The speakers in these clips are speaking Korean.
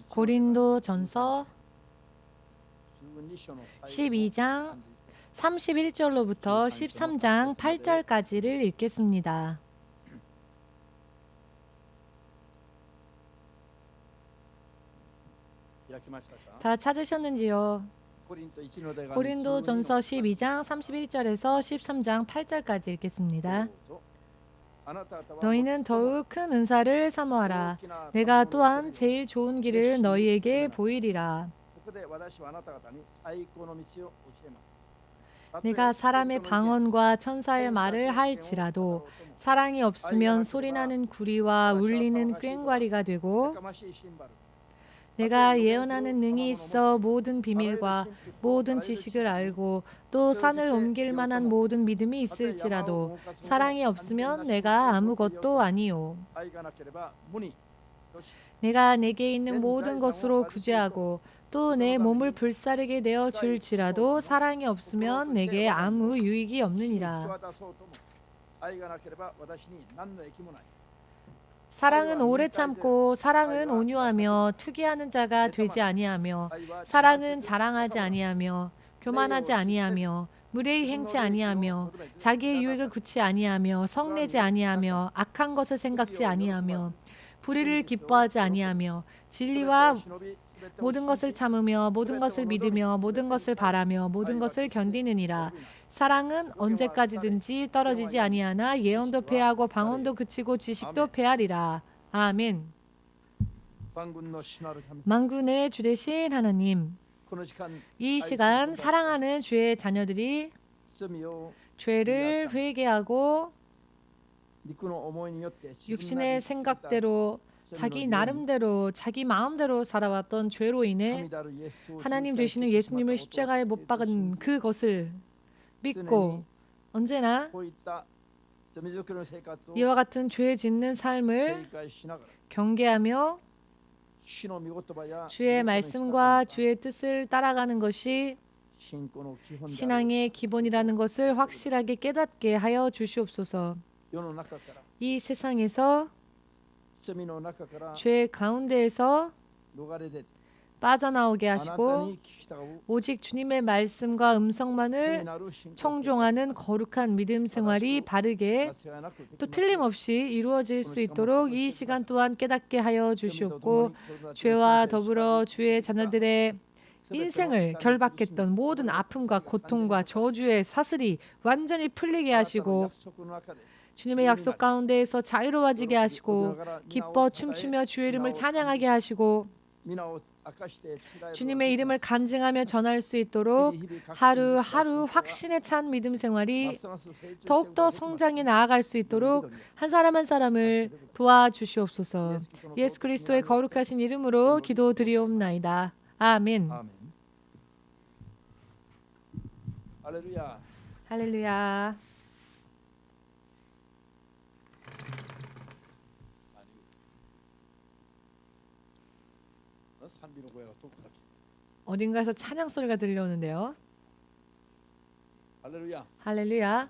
고린도전서 12장 31절로부터 13장 8절까지를 읽겠습니다. 다 찾으셨는지요? 고린도전서 12장 31절에서 13장 8절까지 읽겠습니다. 너희는 더욱 큰 은사를 사모하라. 내가 또한 제일 좋은 길을 너희에게 보이리라. 내가 사람의 방언과 천사의 말을 할지라도 사랑이 없으면 소리나는 구리와 울리는 꽹과리가 되고, 내가 예언하는 능이 있어 모든 비밀과 모든 지식을 알고 또 산을 옮길 만한 모든 믿음이 있을지라도 사랑이 없으면 내가 아무것도 아니요. 내가 내게 있는 모든 것으로 구제하고 또 내 몸을 불사르게 내어 줄지라도 사랑이 없으면 내게 아무 유익이 없느니라. 사랑은 오래 참고 사랑은 온유하며 투기하는 자가 되지 아니하며 사랑은 자랑하지 아니하며 교만하지 아니하며 무례히 행치 아니하며 자기의 유익을 굳지 아니하며 성내지 아니하며 악한 것을 생각지 아니하며 불의를 기뻐하지 아니하며 진리와 모든 것을 참으며 모든 것을 믿으며 모든 것을 바라며 모든 것을 견디느니라. 사랑은 언제까지든지 떨어지지 아니하나 예언도 패하고 방언도 그치고 지식도 패하리라. 아멘. 만군의 주 되신 하나님, 이 시간 사랑하는 주의 자녀들이 죄를 회개하고 육신의 생각대로 자기 나름대로 자기 마음대로 살아왔던 죄로 인해 하나님 되시는 예수님을 십자가에 못 박은 그것을 믿고 언제나 이와 같은 죄 짓는 삶을 경계하며 주의 말씀과 주의 뜻을 따라가는 것이 신앙의 기본이라는 것을 확실하게 깨닫게 하여 주시옵소서. 이 세상에서 죄 가운데에서 빠져나오게 하시고 오직 주님의 말씀과 음성만을 청종하는 거룩한 믿음 생활이 바르게 또 틀림없이 이루어질 수 있도록 이 시간 또한 깨닫게 하여 주시옵고, 죄와 더불어 주의 자녀들의 인생을 결박했던 모든 아픔과 고통과 저주의 사슬이 완전히 풀리게 하시고 주님의 약속 가운데에서 자유로워지게 하시고 기뻐 춤추며 주의 이름을 찬양하게 하시고 주님의 이름을 간증하며 전할 수 있도록 하루하루 확신에 찬 믿음 생활이 더욱더 성장해 나아갈 수 있도록 한 사람 한 사람을 도와주시옵소서. 예수 그리스도의 거룩하신 이름으로 기도드리옵나이다. 아멘. 할렐루야. 할렐루야. 어딘가에서 찬양 소리가 들려오는데요. 할렐루야. 할렐루야.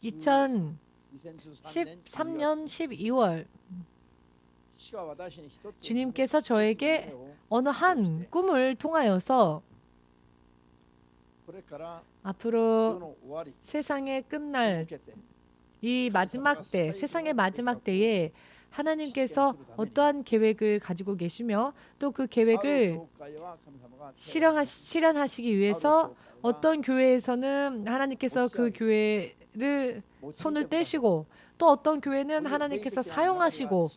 2013년 12월 주님께서 저에게 어느 한 꿈을 통하여서 앞으로 세상의 끝날 이 마지막 때, 세상의 마지막 때에 하나님께서 어떠한 계획을 가지고 계시며 또 그 계획을 실현하시기 위해서 어떤 교회에서는 하나님께서 그 교회를 손을 떼시고 또 어떤 교회는 하나님께서 사용하시고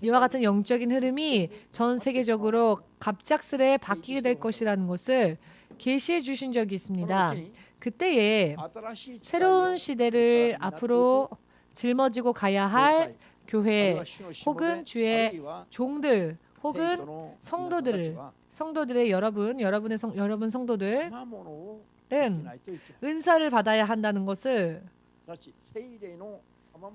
이와 같은 영적인 흐름이 전 세계적으로 갑작스레 바뀌게 될 것이라는 것을 계시해 주신 적이 있습니다. 그때에 새로운 시대를 앞으로 жил머지고 가야 할 교회 혹은 주의 종들 혹은 성도들의 여러분 성도들은 은사를 받아야 한다는 것을,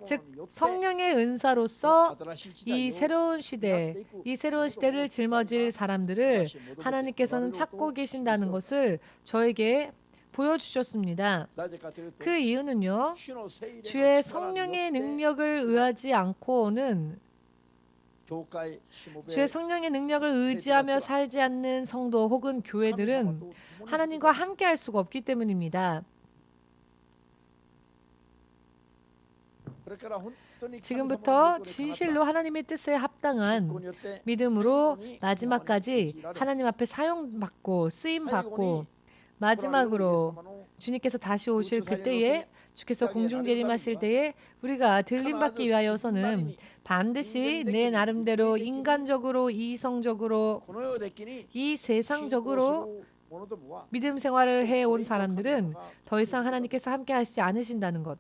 즉 성령의 은사로서 이 새로운 시대를 짊어질 사람들을 하나님께서는 찾고 계신다는 것을 저에게 보여주셨습니다. なぜかというと 그 이유는요. 主の聖霊の 주의 力によ 성령의 って 능력을 의하지 않고는 教会しもべ 주의 성령의 능력을 의지하며 살지 않는 성도 혹은 神様 교회들은 と共に 하나님과 함께 할 수가 없기 때문입니다. これから本当に神様の 지금부터 御心で 진실로 하나님의 뜻에 信仰 합당한 によって 믿음으로 最後に 마지막까지 日本に用いられ 하나님 앞에 사용받고 쓰임받고 最後に 마지막으로 来られるイエス様の 주님께서 다시 오실 그때에 주께서 공중 재림하실 때에 우리가 들림받기 위하여서는 반드시 내 나름대로 인간적으로 이성적으로 この世的に 이 信仰 세상적으로 する者どもは 믿음 생활을 해온 사람들은 더 이상 하나님께서 함께 하시지 않으신다는 것.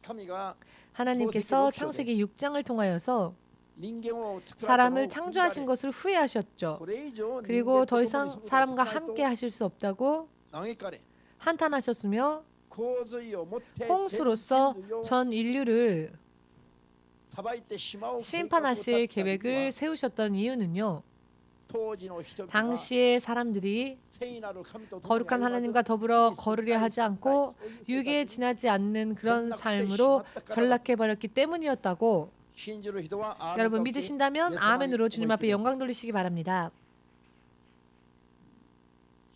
神が 하나님께서 창세기 6장을 통하여서 人間を作られたのを 사람을 창조하신 것을 후회하셨죠. これ以上 그리고 人間 더 と共 이상 に住むことが 사람과 できないと 함께 하실 수 없다고 嘆かれ 한탄하셨으며 洪水をもって 홍수로서 全人類を 전 인류를 裁いてしまう計画を立 심판하실 てた理由 계획을 は 세우셨던 이유는요. 当時の人々は 당시의 사람들이 聖なる神と共に 거룩한 歩まず 하나님과 더불어 걸으려 하지 않고 そういう生 유계에 活に 지나지 않는 그런 삶으로 전락해버렸기 때문이었다고 信じる人はアーメン 여러분 と 믿으신다면 예수님이 아멘으로 주님 앞에 고백드립니다. 영광 돌리시기 바랍니다.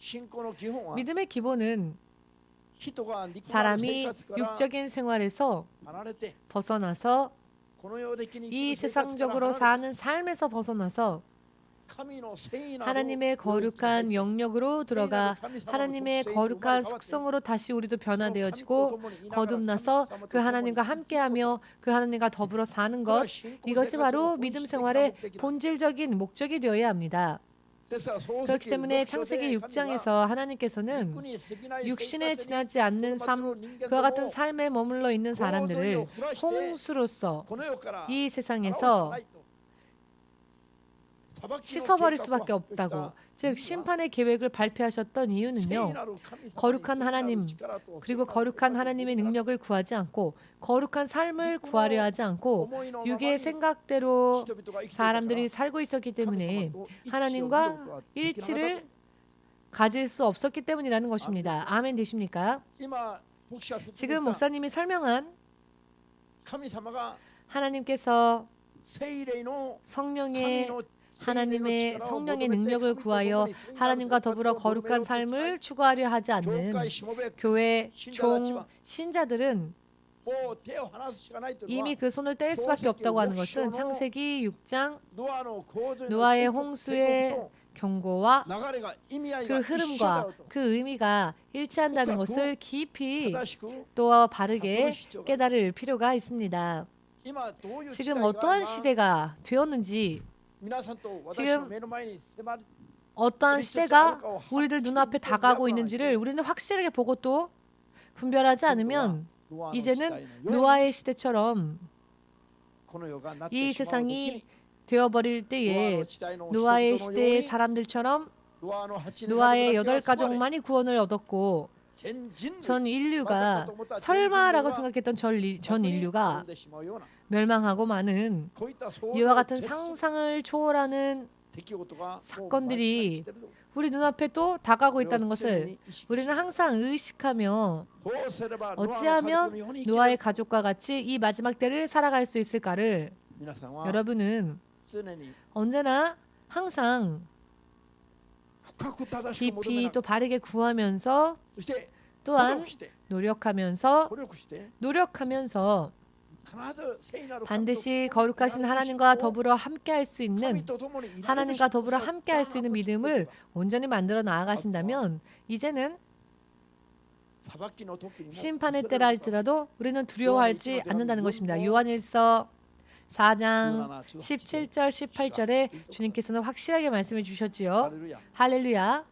信仰の基本は 믿음의 기본은 人が肉の生 사람이 活から 육적인 생활에서 離れて 벗어나서 この世的に 이 生活から 세상적으로 離れて 사는 삶에서 벗어나서 神の聖なる 하나님의 領域に入って 거룩한 영역으로 들어가 聖なる神様の 하나님의 属性に 거룩한 生まれ変わって 속성으로 다시 우리도 その神と 변화되어지고 共にいながら 거듭나서 神様と 그 共に 하나님과 함께하며 그 하나님과 더불어 사는 것 이것이 바로 믿음 생활의 본질적인 목적이 되어야 합니다. 그렇기 때문에 창세기 6장에서 하나님께서는 육신에 지나지 않는 삶, 그와 같은 삶에 머물러 있는 사람들을 홍수로서 이 세상에서 씻어버릴 수밖에 없다고, 즉 심판의 계획을 발표하셨던 이유는요. 거룩한 하나님 그리고 거룩한 하나님의 능력을 구하지 않고 거룩한 삶을 구하려 하지 않고 육의 생각대로 사람들이 살고 있었기 때문에 하나님과 일치를 가질 수 없었기 때문이라는 것입니다. 아멘 되십니까? 지금 목사님이 설명한 하나님께서 성령의 하나님의 성령의 능력을 구하여 하나님과 더불어 거룩한 삶을 추구하려 하지 않는 교회 종 신자들은 이미 그 손을 뗄 수밖에 없다고 하는 것은 창세기 6장 노아의 홍수의 경고와 그 흐름과 그 의미가 일치한다는 것을 깊이 또 바르게 깨달을 필요가 있습니다. 지금 어떠한 시대가 되었는지, 지금 어떠한 시대가 우리들 눈앞에 다가오고 있는지를 우리는 확실하게 보고 또 분별하지 않으면 이제는 노아의 시대처럼 이 세상이 되어버릴 때에 노아의 시대의 사람들처럼 노아의 8가족만이 구원을 얻었고 전 인류가 설마라고 생각했던 전 인류가 멸망하고 마는 이와 같은 상상을 초월하는 사건들이 우리 눈앞에 또 다가오고 있다는 것을 우리는 항상 의식하며 어찌하면 노아의 가족과 같이 이 마지막 때를 살아갈 수 있을까를 여러분은 언제나 항상 깊이 또 바르게 구하면서 또한 노력하면서 반드시 거룩하신 하나님과 더불어 함께할 수 있는 하나님과 더불어 함께할 수 있는 믿음을 온전히 만들어 나아가신다면 이제는 심판의 때라 할지라도 우리는 두려워하지 않는다는 것입니다. 요한일서 4장 17절 18절에 주님께서는 확실하게 말씀해 주셨지요. 할렐루야.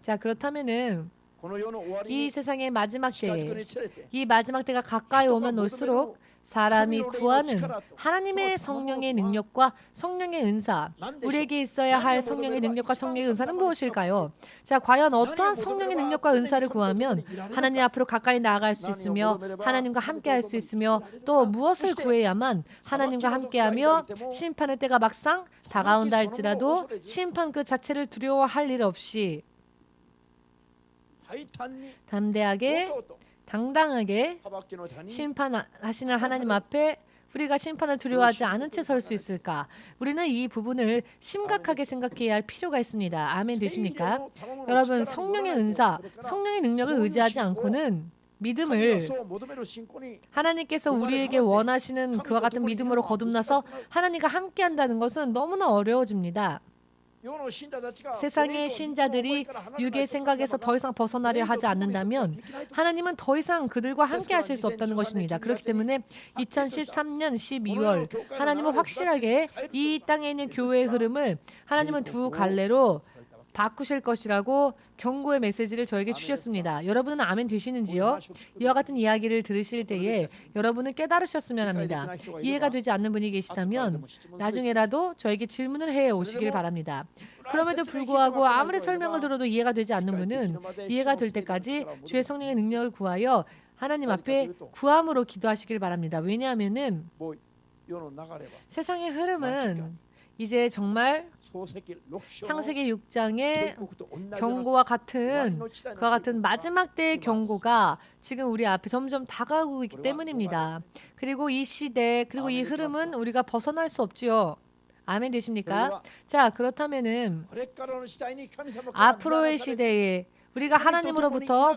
자, 그렇다면은 이 세상의 마지막 때에 이 마지막 때가 가까이 오면 올수록 사람이 구하는 하나님의 성령의 능력과 성령의 은사, 우리에게 있어야 할 성령의 능력과 성령의 은사는 무엇일까요? 자, 과연 어떠한 성령의 능력과 은사를 구하면 하나님 앞으로 가까이 나아갈 수 있으며 하나님과 함께할 수 있으며 또 무엇을 구해야만 하나님과 함께하며 심판의 때가 막상 다가온다 할지라도 심판 그 자체를 두려워할 일 없이 담대하게 당당하게 심판하시는 하나님 앞에 우리가 심판을 두려워하지 않은 채 설 수 있을까? 우리는 이 부분을 심각하게 생각해야 할 필요가 있습니다. 아멘 되십니까? 여러분, 성령의 은사, 성령의 능력을 의지하지 않고는 믿음을 하나님께서 우리에게 원하시는 그와 같은 믿음으로 거듭나서 하나님과 함께한다는 것은 너무나 어려워집니다. 세상의 신자들이 육의 생각에서 더 이상 벗어나려 하지 않는다면 하나님은 더 이상 그들과 함께 하실 수 없다는 것입니다. 그렇기 때문에 2013년 12월 하나님은 확실하게 이 땅에 있는 교회의 흐름을 하나님은 두 갈래로 바꾸실 것이라고 경고의 메시지를 저에게 주셨습니다. 여러분은 아멘 되시는지요? 이와 같은 이야기를 들으실 때에 여러분은 깨달으셨으면 합니다. 이해가 되지 않는 분이 계시다면 나중에라도 저에게 질문을 해 오시길 바랍니다. 그럼에도 불구하고 아무리 설명을 들어도 이해가 되지 않는 분은 이해가 될 때까지 주의 성령의 능력을 구하여 하나님 앞에 구함으로 기도하시길 바랍니다. 왜냐하면은 세상의 흐름은 이제 정말 창세기 6장의 경고와 같은 그와 같은 마지막 때의 경고가 지금 우리 앞에 점점 다가오고 있기 때문입니다. 그리고 이 시대 그리고 이 흐름은 우리가 벗어날 수 없지요. 아멘 되십니까? 자, 그렇다면은 앞으로의 시대에 우리가 하나님으로부터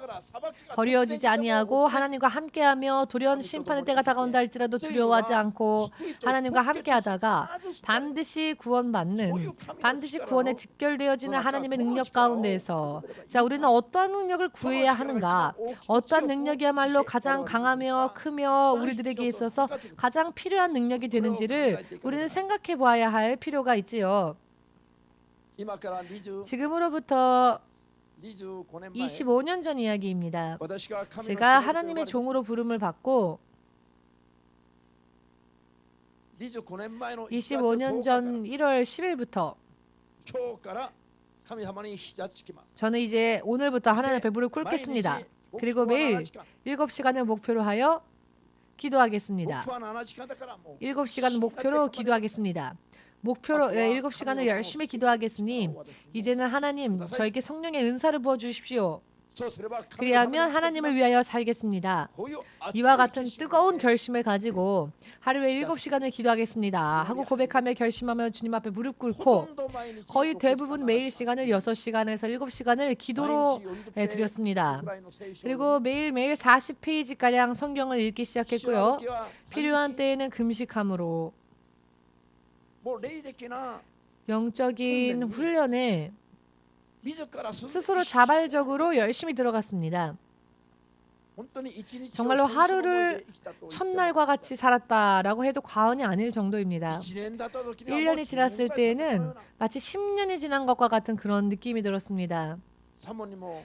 버려지지 아니하고 하나님과 함께하며 도련 심판의 때가 다가온다 할지라도 두려워하지 않고 하나님과 함께하다가 반드시 구원받는 반드시 구원에 직결되어지는 하나님의 능력 가운데에서 자, 우리는 어떠한 능력을 구해야 하는가? 어떠한 능력이야말로 가장 강하며 크며 우리들에게 있어서 가장 필요한 능력이 되는지를 우리는 생각해 보아야 할 필요가 있지요. 지금으로부터 25년 전 이야기입니다. 제가 하나님의 종으로 부름을 받고 25년 전 1월 10일부터 저는 이제 오늘부터 하나님 앞에 무릎 꿇겠습니다. 그리고 매일 7시간을 목표로 하여 기도하겠습니다. 7시간 목표로 기도하겠습니다. 목표로 7시간을 열심히 기도하겠으니 이제는 하나님 저에게 성령의 은사를 부어주십시오. 그리하면 하나님을 위하여 살겠습니다. 이와 같은 뜨거운 결심을 가지고 하루에 7시간을 기도하겠습니다 하고 고백하며 결심하며 주님 앞에 무릎 꿇고 거의 대부분 매일 시간을 6시간에서 7시간을 기도로 드렸습니다. 그리고 매일매일 40페이지가량 성경을 읽기 시작했고요. 필요한 때에는 금식함으로 영적인 훈련에 스스로 자발적으로 열심히 들어갔습니다. 정말로 하루를 첫날과 같이 살았다라고 해도 과언이 아닐 정도입니다. 1년이 지났을 때에는 마치 10년이 지난 것과 같은 그런 느낌이 들었습니다.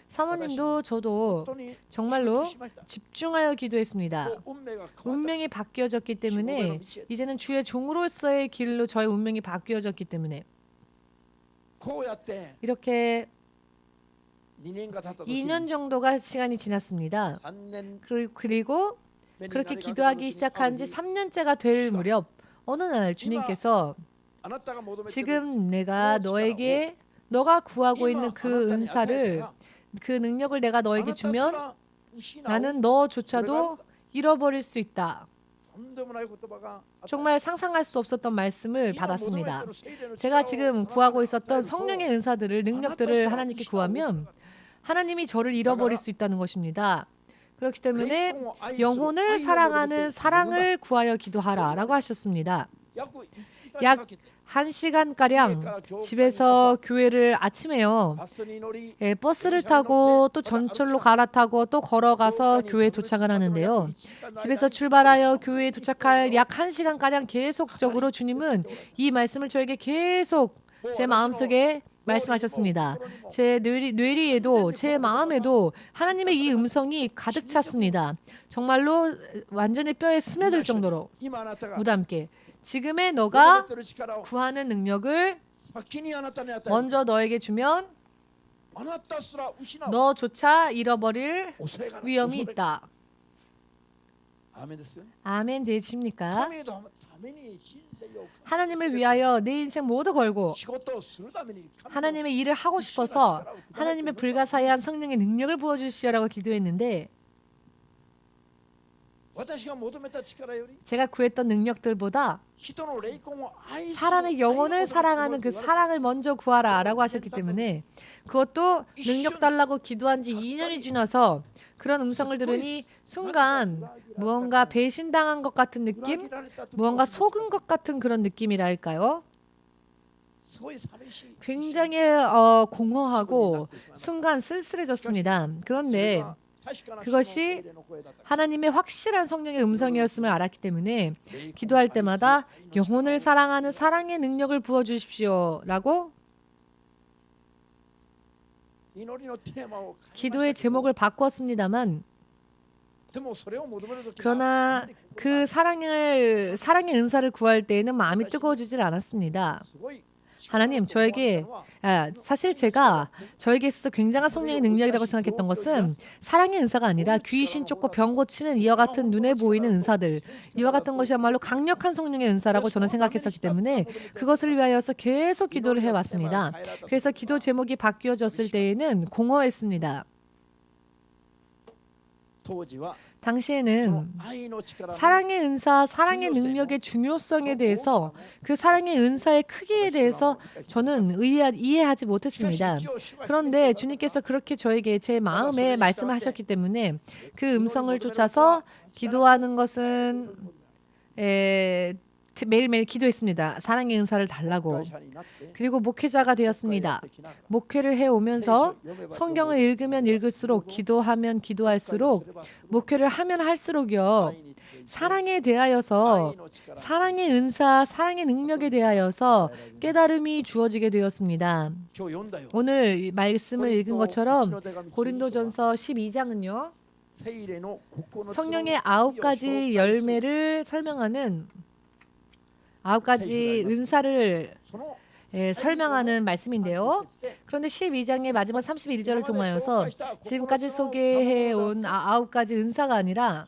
사모님도 저도 정말로 집중하여 기도했습니다. 운명이 바뀌어졌기 때문에 이제는 주의 종으로서의 길로 저의 운명이 바뀌어졌기 때문에 이렇게 2년 정도가 시간이 지났습니다. 그리고 그렇게 기도하기 시작한 지 3년째가 될 무렵 어느 날 주님께서 지금 내가 너에게 너가 구하고 있는 그 은사를 그 능력을 내가 너에게 주면 나는 너조차도 잃어버릴 수 있다. 정말 상상할 수 없었던 말씀을 받았습니다. 제가 지금 구하고 있었던 성령의 은사들을 능력들을 하나님께 구하면 하나님이 저를 잃어버릴 수 있다는 것입니다. 그렇기 때문에 영혼을 사랑하는 사랑을 구하여 기도하라 라고 하셨습니다. 약 1시간가량 집에서 교회를 아침에요. 버스를 타고 또 전철로 갈아타고 또 걸어가서 교회에 도착을 하는데요. 집에서 출발하여 교회에 도착할 약 1시간가량 계속적으로 주님은 이 말씀을 저에게 계속 제 마음속에 말씀하셨습니다. 제 뇌리에도 제 마음에도 하나님의 이 음성이 가득 찼습니다. 정말로 완전히 뼈에 스며들 정도로 모두 함께 지금의 너가 구하는 능력을 먼저 너에게 주면 너조차 잃어버릴 위험이 있다. 아멘ですよ. 아멘 되십니까? 神のために人生を 하나님을 위하여 내 인생 모두 걸고 仕事をするために 하나님의 일을 하고 싶어서 하나님의 불가사의한 성령의 능력을 부어주십시오라고 기도했는데 私が求めた力より 제가 구했던 능력들보다 人の霊魂を愛する 사람의 영혼을 사랑하는 그 사랑을 먼저 구하라라고 하셨기 때문에 그것도 능력 달라고 기도한 지 2년이 지나서 그런 음성을 들으니 순간 무언가 배신당한 것 같은 느낌? 무언가 속은 것 같은 그런 느낌이랄까요? すごい寂しい 굉장히 공허하고 순간 쓸쓸해졌습니다. 그런데 그것이 하나님의 확실한 성령의 음성이었음을 알았기 때문에 기도할 때마다 영혼을 사랑하는 사랑의 능력을 부어주십시오라고 기도의 제목을 바꾸었습니다만 그러나 그 사랑의 은사를 구할 때에는 마음이 뜨거워지질 않았습니다. 하나님, 저에게 사실 제가 저에게 있어서 굉장한 성령의 능력이라고 생각했던 것은 사랑의 은사가 아니라 귀신 쫓고 병 고치는 이와 같은 눈에 보이는 은사들, 이와 같은 것이야말로 강력한 성령의 은사라고 저는 생각했었기 때문에 그것을 위하여서 계속 기도를 해왔습니다. 그래서 기도 제목이 바뀌어졌을 때에는 공허했습니다. 당시에는 사랑의 은사, 사랑의 능력의 중요성에 대해서 그 사랑의 은사의 크기에 대해서 저는 이해하지 못했습니다. 그런데 주님께서 그렇게 저에게 제 마음에 말씀하셨기 때문에 그 음성을 쫓아서 기도하는 것은 매일매일 기도했습니다. 사랑의 은사를 달라고. 그리고 목회자가 되었습니다. 목회를 해오면서 성경을 읽으면 읽을수록 기도하면 기도할수록 목회를 하면 할수록요. 사랑에 대하여서 사랑의 은사, 사랑의 능력에 대하여서 깨달음이 주어지게 되었습니다. 오늘 말씀을 읽은 것처럼 고린도전서 12장은요. 성령의 9가지 열매를 설명하는 9가지 은사를 설명하는 말씀인데요. 그런데 12장의 마지막 31절을 통하여서 지금까지 소개해온 9가지 은사가 아니라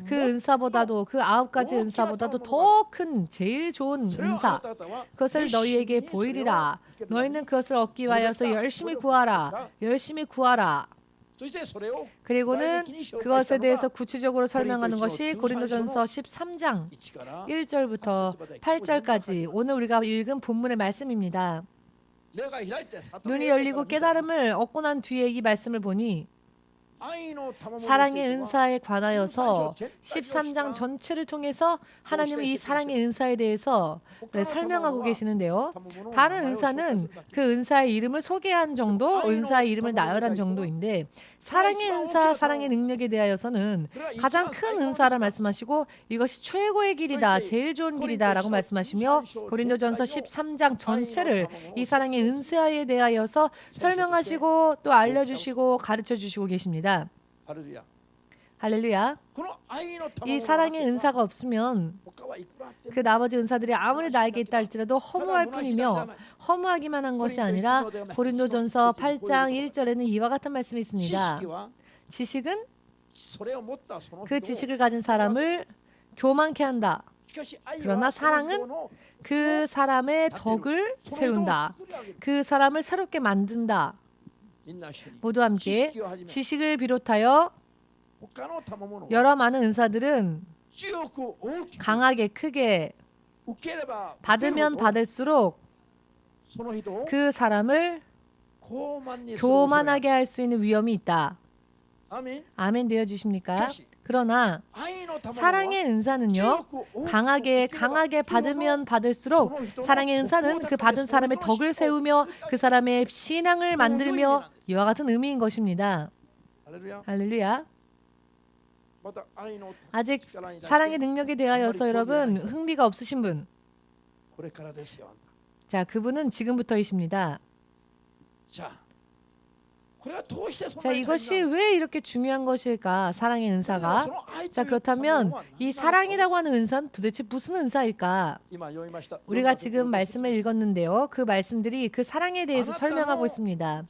그 은사보다도 그 9가지 은사보다도 더 큰 제일 좋은 은사 그것을 너희에게 보이리라. 너희는 그것을 얻기 위하여서 열심히 구하라. 열심히 구하라. 그리고는 그것에 대해서 구체적으로 설명하는 것이 고린도전서 13장 1절부터 8절까지 오늘 우리가 읽은 본문의 말씀입니다. 눈이 열리고 깨달음을 얻고 난 뒤에 이 말씀을 보니 사랑의 은사에 관하여서 13장 전체를 통해서 하나님은 이 사랑의 은사에 대해서 설명하고 계시는데요. 다른 은사는 그 은사의 이름을 소개한 정도, 은사의 이름을 나열한 정도인데 사랑의 은사, 사랑의 능력에 대하여서는 가장 큰 은사라 말씀하시고 이것이 최고의 길이다, 제일 좋은 길이다 라고 말씀하시며 고린도전서 13장 전체를 이 사랑의 은사에 대하여서 설명하시고 또 알려주시고 가르쳐주시고 계십니다. 할렐루야. 이 사랑의 은사가 없으면 그 나머지 은사들이 아무리 나에게 있다 할지라도 허무할 뿐이며 허무하기만 한 것이 아니라 고린도전서 8장 1절에는 이와 같은 말씀이 있습니다. 지식은 그 지식을 가진 사람을 교만케 한다. 그러나 사랑은 그 사람의 덕을 세운다. 그 사람을 새롭게 만든다. 모두 함께 지식을 비롯하여 여러 많은 은사들은 강하게 크게 받으면 받을수록 그 사람을 교만하게 할 수 있는 위험이 있다. 아멘 되어지십니까? 그러나 사랑의 은사는요. 강하게 받으면 받을수록 사랑의 은사는 그 받은 사람의 덕을 세우며 그 사람의 신앙을 만들며 이와 같은 의미인 것입니다. 할렐루야. 아직 사랑의 능력에 대하여서 여러분 흥미가 없으신 분, 자 그분은 지금부터이십니다. 자 이것이 왜 이렇게 중요한 것일까? 사랑의 은사가. 자 그렇다면 이 사랑이라고 하는 은사는 도대체 무슨 은사일까? 우리가 지금 말씀을 읽었는데요. 그 말씀들이 그 사랑에 대해서 설명하고 있습니다.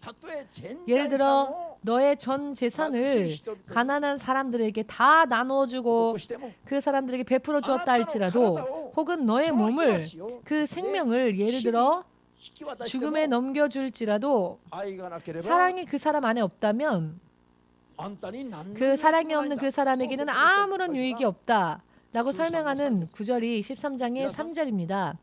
예를 들어 너의 전 재산을 가난한 사람들에게 다 나눠주고 그 사람들에게 베풀어 주었다 할지라도 혹은 너의 몸을 그 생명을 예를 들어 죽음에 넘겨줄지라도 사랑이 그 사람 안에 없다면 그 사랑이 없는 그 사람에게는 아무런 유익이 없다라고 설명하는 구절이 13장의 3절입니다.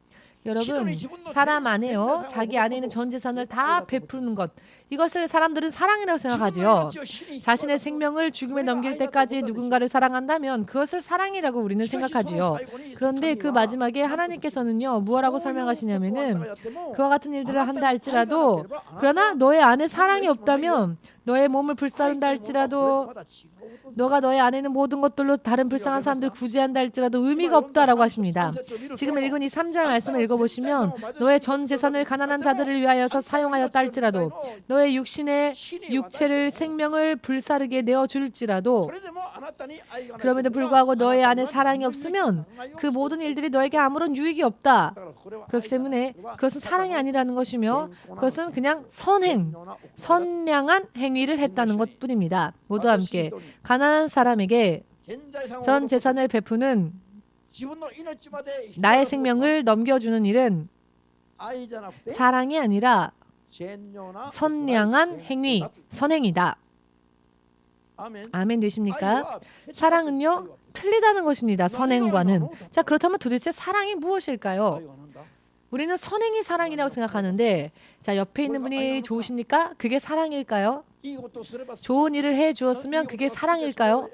여러분, 사람 안에요. 자기 안에 있는 전 재산을 다 베푸는 것. 이것을 사람들은 사랑이라고 생각하지요. 자신의 생명을 죽음에 넘길 때까지 누군가를 사랑한다면 그것을 사랑이라고 우리는 생각하지요. 그런데 그 마지막에 하나님께서는요. 무엇라고 설명하시냐면은 그와 같은 일들을 한다 할지라도 그러나 너의 안에 사랑이 없다면 너의 몸을 불사른다 할지라도 너가 너의 안에 있는 모든 것들로 다른 불쌍한 사람들 구제한다 할지라도 의미가 없다라고 하십니다. 지금 읽은 이 3절 말씀을 읽어보시면 너의 전 재산을 가난한 자들을 위하여서 사용하였다 할지라도 너의 육체를 생명을 불사르게 내어줄지라도 그럼에도 불구하고 너의 안에 사랑이 없으면 그 모든 일들이 너에게 아무런 유익이 없다. 그렇기 때문에 그것은 사랑이 아니라는 것이며 그것은 그냥 선량한 행위를 했다는 것뿐입니다. 모두 함께 가난한 사람에게 전 재산을 베푸는 나의 생명을 넘겨주는 일은 사랑이 아니라 선량한 행위, 선행이다. 아멘 되십니까? 사랑은요 틀리다는 것입니다. 선행과는. 자, 그렇다면 도대체 사랑이 무엇일까요? 우리는 선행이 사랑이라고 생각하는데 자, 옆에 있는 분이 좋으십니까? 그게 사랑일까요? 좋은 일을 해 주었으면 그게 사랑일까요?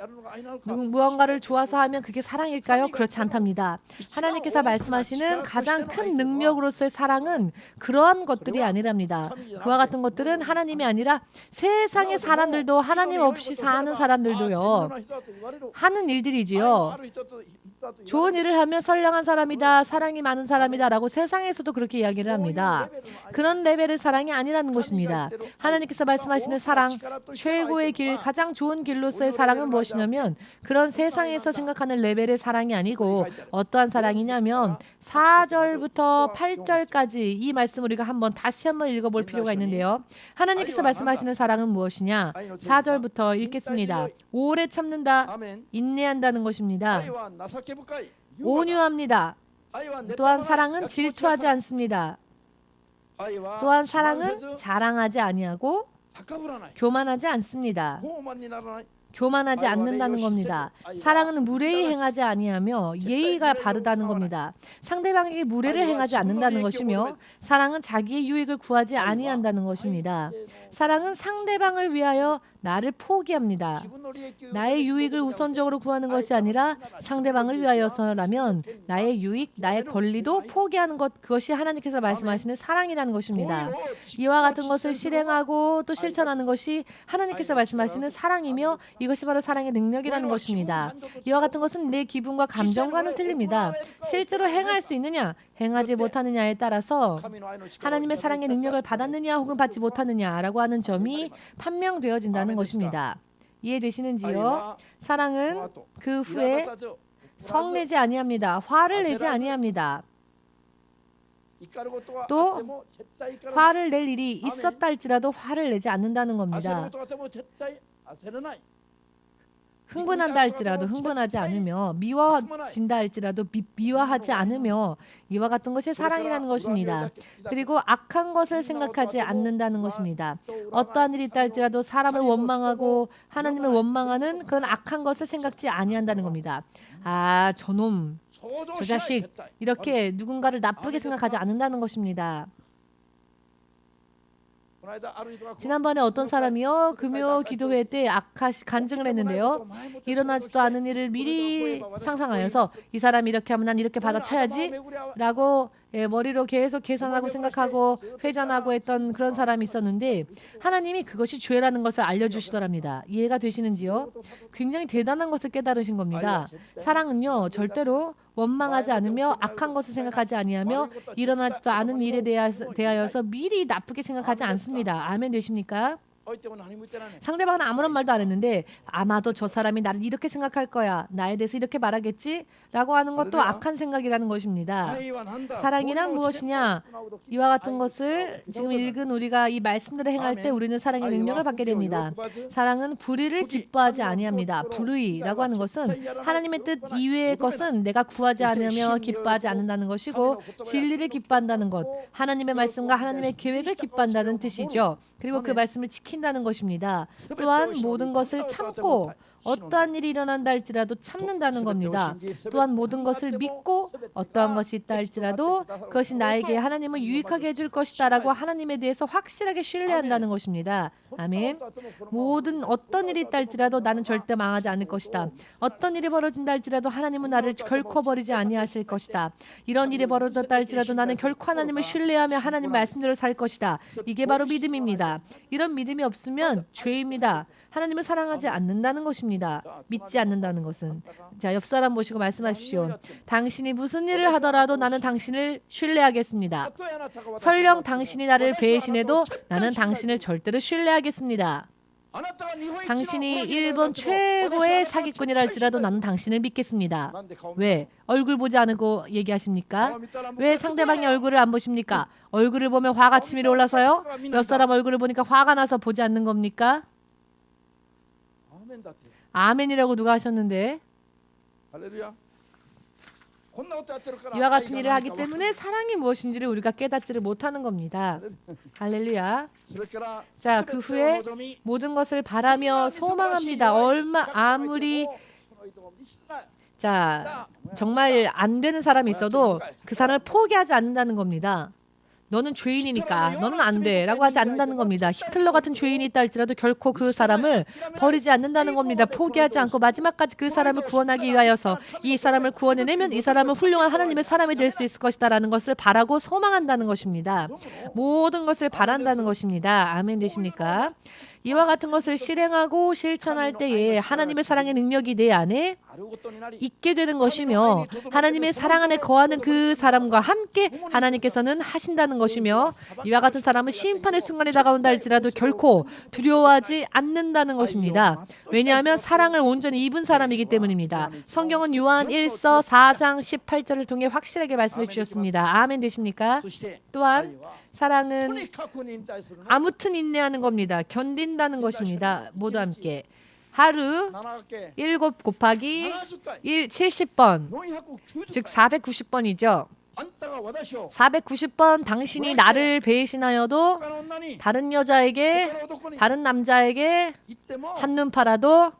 무언가를 좋아서 하면 그게 사랑일까요? 그렇지 않답니다. 하나님께서 말씀하시는 가장 큰 능력으로서의 사랑은 그러한 것들이 아니랍니다. 그와 같은 것들은 하나님이 아니라 세상의 사람들도 하나님 없이 사는 사람들도요 하는 일들이지요. 좋은 일을 하면 선량한 사람이다, 사랑이 많은 사람이다 라고 세상에서도 그렇게 이야기를 합니다. 그런 레벨의 사랑이 아니라는 것입니다. 하나님께서 말씀하시는 사랑, 최고의 길, 가장 좋은 길로서의 사랑은 무엇이냐면 그런 세상에서 생각하는 레벨의 사랑이 아니고 어떠한 사랑이냐면 4절부터 8절까지 이 말씀을 우리가 다시 한번 읽어볼 필요가 있는데요. 하나님께서 말씀하시는 사랑은 무엇이냐? 4절부터 읽겠습니다. 오래 참는다, 인내한다는 것입니다. 온유합니다. 또한 사랑은 질투하지 않습니다. 또한 사랑은 자랑하지 아니하고 교만하지 않습니다. 교만하지 않는다는 겁니다. 사랑은 무례히 행하지 아니하며 예의가 바르다는 겁니다. 상대방에게 무례를 행하지 않는다는 것이며 사랑은 자기의 유익을 구하지 아니한다는 것입니다. 사랑은 상대방을 위하여 나를 포기합니다. 나의 유익을 우선적으로 구하는 것이 아니라 상대방을 위하여서라면 나의 유익, 나의 권리도 포기하는 것, 그것이 하나님께서 말씀하시는 사랑이라는 것입니다. 이와 같은 것을 실행하고 또 실천하는 것이 하나님께서 말씀하시는 사랑이며 이것이 바로 사랑의 능력이라는 것입니다. 이와 같은 것은 내 기분과 감정과는 틀립니다. 실제로 행할 수 있느냐, 행하지 못하느냐에 따라서 하나님의 사랑의 능력을 받았느냐 혹은 받지 못하느냐라고 하는 점이 판명되어진다는 것입니다. 이해되시는지요? 사랑은 그 후에 성내지 아니합니다. 화를 내지 아니합니다. 또 화를 낼 일이 있었다 할지라도 화를 내지 않는다는 겁니다. 흥분한다 할지라도 흥분하지 않으며 미워진다 할지라도 미워하지 않으며 이와 같은 것이 사랑이라는 것입니다. 그리고 악한 것을 생각하지 않는다는 것입니다. 어떠한 일이 있다 할지라도 사람을 원망하고 하나님을 원망하는 그런 악한 것을 생각지 아니한다는 겁니다. 아, 저놈, 저 자식 이렇게 누군가를 나쁘게 생각하지 않는다는 것입니다. 지난번에 어떤 사람이요 금요 기도회 때 간증을 했는데요. 일어나지도 않은 일을 미리 상상하여서 이 사람이 이렇게 하면 난 이렇게 받아쳐야지 라고 머리로 계속 계산하고 생각하고 회전하고 했던 그런 사람이 있었는데 하나님이 그것이 죄라는 것을 알려주시더랍니다. 이해가 되시는지요? 굉장히 대단한 것을 깨달으신 겁니다. 사랑은요 절대로 원망하지 않으며 악한 것을 생각하지 아니하며 일어나지도 않은 일에 대하여서 미리 나쁘게 생각하지 않습니다. 아멘 되십니까? 상대방은 아무런 말도 안 했는데 아마도 저 사람이 나를 이렇게 생각할 거야. 나에 대해서 이렇게 말하겠지? 라고 하는 것도 할렐루야. 악한 생각이라는 것입니다. 사랑이란 무엇이냐? 이와 같은 것을 지금 읽은 우리가 이 말씀들을 행할 때 우리는 사랑의 능력을 받게 됩니다. 사랑은 불의를 기뻐하지 아니합니다. 불의라고 하는 것은 하나님의 뜻 이외의 것은 내가 구하지 않으며 기뻐하지 않는다는 것이고 진리를 기뻐한다는 것, 하나님의 말씀과 하나님의 계획을 기뻐한다는 뜻이죠. 그리고 그 말씀을 지킨다는 것입니다. 또한 모든 것을 참고 어떠한 일이 일어난다 할지라도 참는다는 겁니다. 또한 모든 것을 믿고 어떠한 것이 있다 할지라도 그것이 나에게 하나님을 유익하게 해줄 것이다 라고 하나님에 대해서 확실하게 신뢰한다는 것입니다. 아멘. 모든 어떤 일이 있다 할지라도 나는 절대 망하지 않을 것이다. 어떤 일이 벌어진다 할지라도 하나님은 나를 결코 버리지 아니하실 것이다. 이런 일이 벌어졌다 할지라도 나는 결코 하나님을 신뢰하며 하나님 말씀대로 살 것이다. 이게 바로 믿음입니다. 이런 믿음이 없으면 죄입니다. 하나님을 사랑하지 않는다는 것입니다. 믿지 않는다는 것은. 자, 옆 사람 보시고 말씀하십시오. 당신이 무슨 일을 하더라도 나는 당신을 신뢰하겠습니다. 설령 당신이 나를 배신해도 나는 당신을 절대로 신뢰하겠습니다. 당신이 일본 최고의 사기꾼이라 할지라도 나는 당신을 믿겠습니다. 왜? 얼굴 보지 않고 얘기하십니까? 왜 상대방의 얼굴을 안 보십니까? 얼굴을 보면 화가 치밀어 올라서요? 옆 사람 얼굴을 보니까 화가 나서 보지 않는 겁니까? 아멘이라고 누가 하셨는데? 이와 같은 일을 하기 때문에 사랑이 무엇인지를 우리가 깨닫지를 못하는 겁니다. 할렐루야. 자, 그 후에 모든 것을 바라며 소망합니다. 아무리 정말 안 되는 사람이 있어도 그 사람을 포기하지 않는다는 겁니다. 너는 죄인이니까 너는 안 돼 라고 하지 않는다는 겁니다. 히틀러 같은 죄인이 있다 할지라도 결코 그 사람을 버리지 않는다는 겁니다. 포기하지 않고 마지막까지 그 사람을 구원하기 위하여서 이 사람을 구원해내면 이 사람은 훌륭한 하나님의 사람이 될 수 있을 것이다 라는 것을 바라고 소망한다는 것입니다. 모든 것을 바란다는 것입니다. 아멘 되십니까? 이와 같은 것을 실행하고 실천할 때에 하나님의 사랑의 능력이 내 안에 있게 되는 것이며 하나님의 사랑 안에 거하는 그 사람과 함께 하나님께서는 하신다는 것이며 이와 같은 사람은 심판의 순간이 다가온다 할지라도 결코 두려워하지 않는다는 것입니다. 왜냐하면 사랑을 온전히 입은 사람이기 때문입니다. 성경은 요한 1서 4장 18절을 통해 확실하게 말씀해 주셨습니다. 아멘 되십니까? 또한 사랑은 아무튼 인내하는 겁니다. 견딘다는 것입니다. 모두 함께. 하루 7 곱하기 70번, 즉 490번이죠. 490번 당신이 나를 배신하여도 다른 여자에게, 다른 남자에게 한눈 팔아도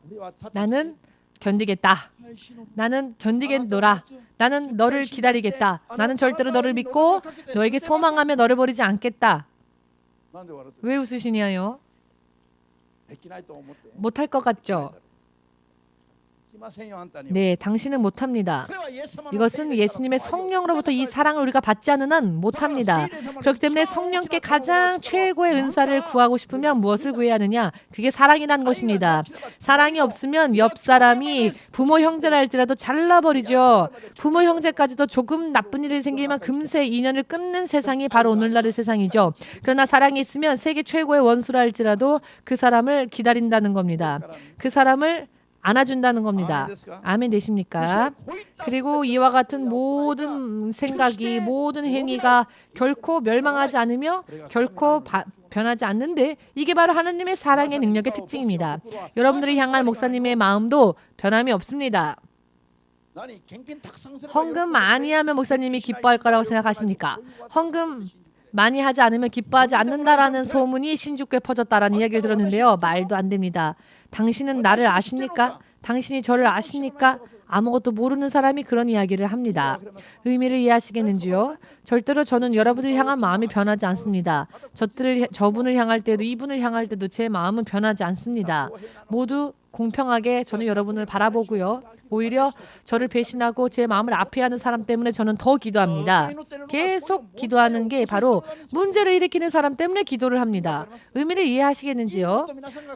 나는 견디겠다. 나는 견디겠노라. 나는 너를 기다리겠다. 나는 절대로 너를 믿고 너에게 소망하며 너를 버리지 않겠다. 왜 웃으시냐요? 못할 것 같죠? 네, 당신은 못합니다. 이것은 예수님의 성령으로부터 이 사랑을 우리가 받지 않는 한 못합니다. 그렇기 때문에 성령께 가장 최고의 은사를 구하고 싶으면 무엇을 구해야 하느냐? 그게 사랑이라는 것입니다. 사랑이 없으면 옆 사람이 부모 형제라 할지라도 잘라버리죠. 부모 형제까지도 조금 나쁜 일이 생기면 금세 인연을 끊는 세상이 바로 오늘날의 세상이죠. 그러나 사랑이 있으면 세계 최고의 원수라 할지라도 그 사람을 기다린다는 겁니다. 그 사람을 안아준다는 겁니다. 아멘 되십니까? 그리고 이와 같은 모든 생각이, 모든 행위가 결코 멸망하지 않으며 결코 변하지 않는데 이게 바로 하나님의 사랑의 능력의 특징입니다. 여러분들을 향한 목사님의 마음도 변함이 없습니다. 헌금 많이 하면 목사님이 기뻐할 거라고 생각하십니까? 헌금 많이 하지 않으면 기뻐하지 않는다라는 소문이 신주교에 퍼졌다라는 이야기를 들었는데요. 말도 안 됩니다. 당신은 나를 아십니까? 당신이 저를 아십니까? 아무것도 모르는 사람이 그런 이야기를 합니다. 의미를 이해하시겠는지요? 절대로 저는 여러분을 향한 마음이 변하지 않습니다. 저분을 향할 때도 이분을 향할 때도 제 마음은 변하지 않습니다. 모두 공평하게 저는 여러분을 바라보고요. 오히려 저를 배신하고 제 마음을 아파하는 사람 때문에 저는 더 기도합니다. 계속 기도하는 게 바로 문제를 일으키는 사람 때문에 기도를 합니다. 의미를 이해하시겠는지요?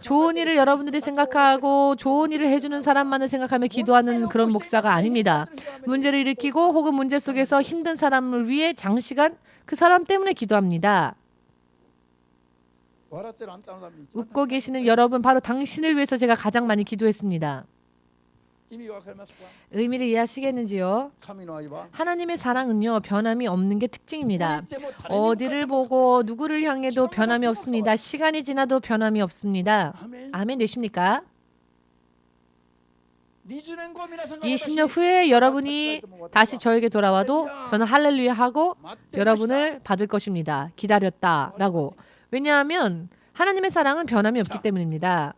좋은 일을 여러분들이 생각하고 좋은 일을 해주는 사람만을 생각하며 기도하는 그런 목사가 아닙니다. 문제를 일으키고 혹은 문제 속에서 힘든 사람을 위해 장시간 그 사람 때문에 기도합니다. 웃고 계시는 여러분, 바로 당신을 위해서 제가 가장 많이 기도했습니다. 의미를 이해하시겠는지요? 하나님의 사랑은요, 변함이 없는 게 특징입니다. 어디를 보고 누구를 향해도 변함이 없습니다. 시간이 지나도 변함이 없습니다. 아멘 되십니까? 20년 후에 여러분이 다시 저에게 돌아와도 저는 할렐루야 하고 여러분을 받을 것입니다. 기다렸다라고. 왜냐하면 하나님의 사랑은 변함이 없기 때문입니다.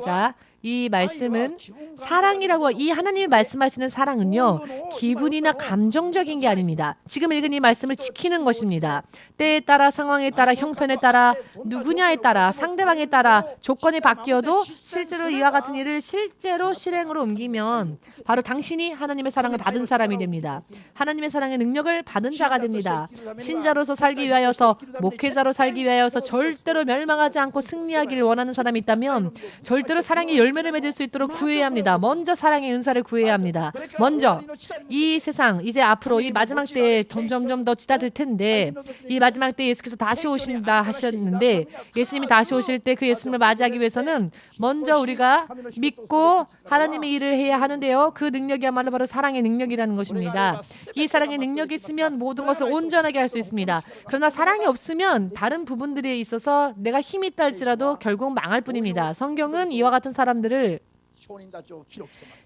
자, 이 말씀은 사랑이라고, 이 하나님이 말씀하시는 사랑은요, 기분이나 감정적인 게 아닙니다. 지금 읽은 이 말씀을 지키는 것입니다. 때에 따라, 상황에 따라, 형편에 따라, 누구냐에 따라, 상대방에 따라 조건이 바뀌어도 실제로 이와 같은 일을 실제로 실행으로 옮기면 바로 당신이 하나님의 사랑을 받은 사람이 됩니다. 하나님의 사랑의 능력을 받은 자가 됩니다. 신자로서 살기 위하여서, 목회자로 살기 위하여서 절대로 멸망하지 않고 승리하기를 원하는 사람이 있다면 절대로 사랑의 열매를 맺을 수 있도록 구해야 합니다. 먼저 사랑의 은사를 구해야 합니다. 먼저 이 세상, 이제 앞으로 이 마지막 때에 점점 더 치닫을 텐데, 이 마지막 때 예수께서 다시 오신다 하셨는데, 예수님이 다시 오실 때 그 예수님을 맞이하기 위해서는 먼저 우리가 믿고 하나님의 일을 해야 하는데요, 그 능력이야말로 바로 사랑의 능력이라는 것입니다. 이 사랑의 능력이 있으면 모든 것을 온전하게 할 수 있습니다. 그러나 사랑이 없으면 다른 부분들에 있어서 내가 힘이 있다 할지라도 결국 망할 뿐입니다. 성경은 이와 같은 사람들을,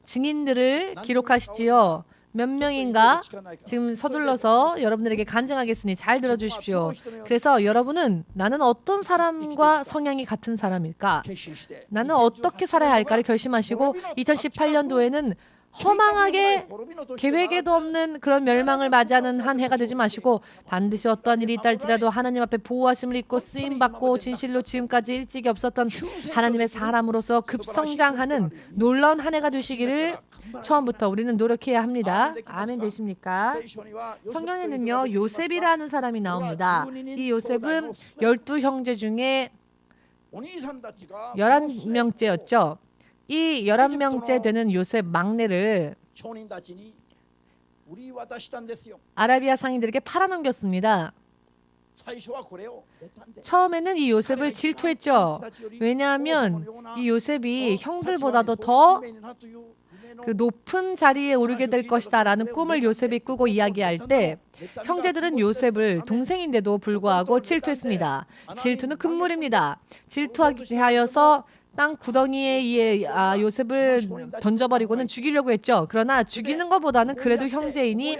증인들을 기록하시지요. 몇 명인가 지금 서둘러서 여러분들에게 간증하겠으니 잘 들어주십시오. 그래서 여러분은 나는 어떤 사람과 성향이 같은 사람일까? 나는 어떻게 살아야 할까를 결심하시고 2018년도에는 허망하게 계획에도 없는 그런 멸망을 맞이하는 한 해가 되지 마시고 반드시 어떠한 일이 있다 할지라도 하나님 앞에 보호하심을 입고 쓰임받고 진실로 지금까지 일찍이 없었던 하나님의 사람으로서 급성장하는 놀라운 한 해가 되시기를 처음부터 우리는 노력해야 합니다. 아멘 되십니까? 성경에는요, 요셉이라는 사람이 나옵니다. 이 요셉은 12형제 중에 11명째였죠. 이 11명째 되는 요셉 막내를 아라비아 상인들에게 팔아넘겼습니다. 처음에는 이 요셉을 질투했죠. 왜냐하면 이 요셉이 형들보다도 더 그 높은 자리에 오르게 될 것이다 라는 꿈을 요셉이 꾸고 이야기할 때 형제들은 요셉을 동생인데도 불구하고 질투했습니다. 질투는 금물입니다. 질투하여서 땅 구덩이에 요셉을 던져버리고는 죽이려고 했죠. 그러나 죽이는 것보다는 그래도 형제이니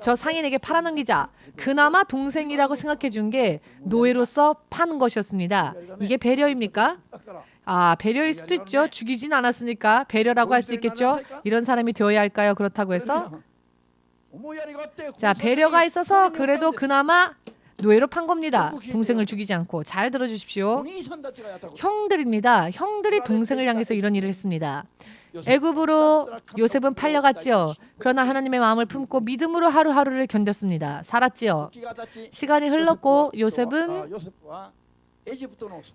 저 상인에게 팔아넘기자. 그나마 동생이라고 생각해 준 게 노예로서 파는 것이었습니다. 이게 배려입니까? 배려일 수도 있죠. 죽이진 않았으니까 배려라고 할 수 있겠죠. 이런 사람이 되어야 할까요? 그렇다고 해서 자, 배려가 있어서 그래도 그나마 노예로 판 겁니다. 동생을 죽이지 않고. 잘 들어주십시오. 형들입니다. 형들이 동생을 향해서 이런 일을 했습니다. 애굽으로 요셉은 팔려갔지요. 그러나 하나님의 마음을 품고 믿음으로 하루하루를 견뎠습니다. 살았지요. 시간이 흘렀고 요셉은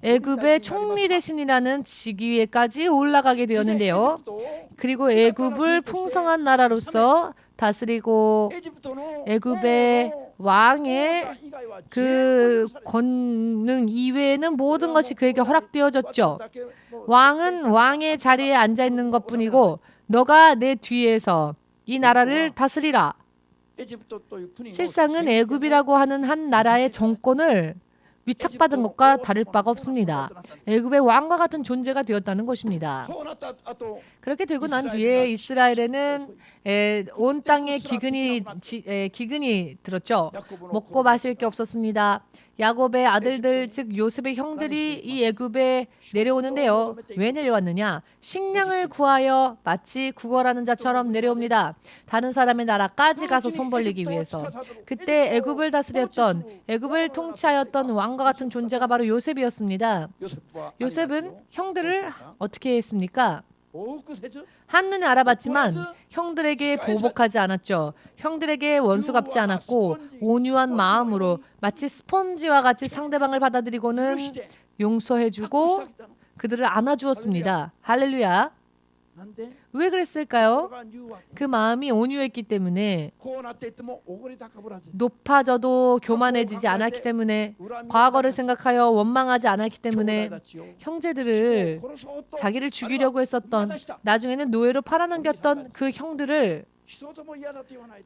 애굽의 총리 대신이라는 직위에까지 올라가게 되었는데요. 그리고 애굽을 풍성한 나라로서 다스리고 애굽의 왕의 그 권능 이외에는 모든 것이 그에게 허락되어졌죠. 왕은 왕의 자리에 앉아 있는 것뿐이고 너가 내 뒤에서 이 나라를 다스리라. 실상은 애굽이라고 하는 한 나라의 정권을 위탁받은 것과 다를 바가 없습니다. 애굽의 왕과 같은 존재가 되었다는 것입니다. 그렇게 되고 난 뒤에 이스라엘에는 온 땅에 기근이 들었죠. 먹고 마실 게 없었습니다. 야곱의 아들들 즉 요셉의 형들이 이 애굽에 내려오는데요. 왜 내려왔느냐? 식량을 구하여 마치 구걸하는 자처럼 내려옵니다. 다른 사람의 나라까지 가서 손 벌리기 위해서. 그때 애굽을 다스렸던, 애굽을 통치하였던 왕과 같은 존재가 바로 요셉이었습니다. 요셉은 형들을 어떻게 했습니까? 한눈에 알아봤지만 형들에게 보복하지 않았죠. 형들에게 원수 갚지 않았고 온유한 마음으로 마치 스펀지와 같이 상대방을 받아들이고는 용서해주고 그들을 안아주었습니다. 할렐루야. 왜 그랬을까요? 그 마음이 온유했기 때문에, 높아져도 교만해지지 않았기 때문에, 과거를 생각하여 원망하지 않았기 때문에 형제들을, 자기를 죽이려고 했었던, 나중에는 노예로 팔아넘겼던 그 형들을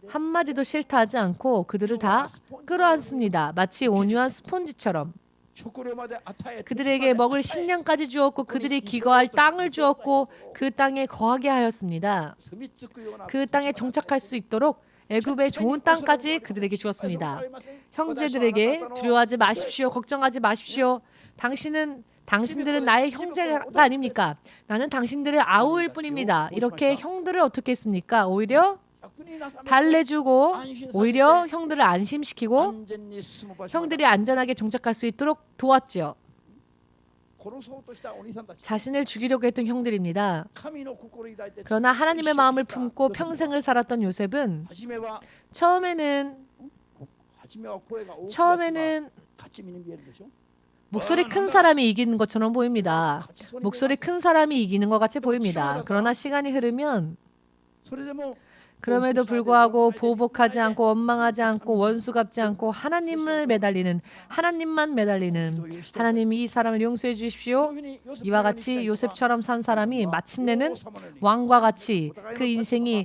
한마디도 싫다 하지 않고 그들을 다 끌어안습니다. 마치 온유한 스폰지처럼. 그들에게 먹을 식량까지 주었고 그들이 기거할 땅을 주었고 그 땅에 거하게 하였습니다. 그 땅에 정착할 수 있도록 애굽의 좋은 땅까지 그들에게 주었습니다. 형제들에게 두려워하지 마십시오. 걱정하지 마십시오. 당신들은 나의 형제가 아닙니까? 나는 당신들의 아우일 뿐입니다. 이렇게 형들을 어떻게 했습니까? 오히려 달래주고, 오히려 형들을 안심시키고 형들이 안전하게 정착할 수 있도록 도왔죠. 자신을 죽이려고 했던 형들입니다. 그러나 하나님의 마음을 품고 평생을 살았던 요셉은 처음에는 목소리 큰 사람이 이기는 것처럼 보입니다. 목소리 큰 사람이 이기는 것 같이 보입니다. 그러나 시간이 흐르면 그럼에도 불구하고 보복하지 않고 원망하지 않고 원수 갚지 않고 하나님만 매달리는, 하나님이 이 사람을 용서해 주십시오. 이와 같이 요셉처럼 산 사람이 마침내는 왕과 같이 그 인생이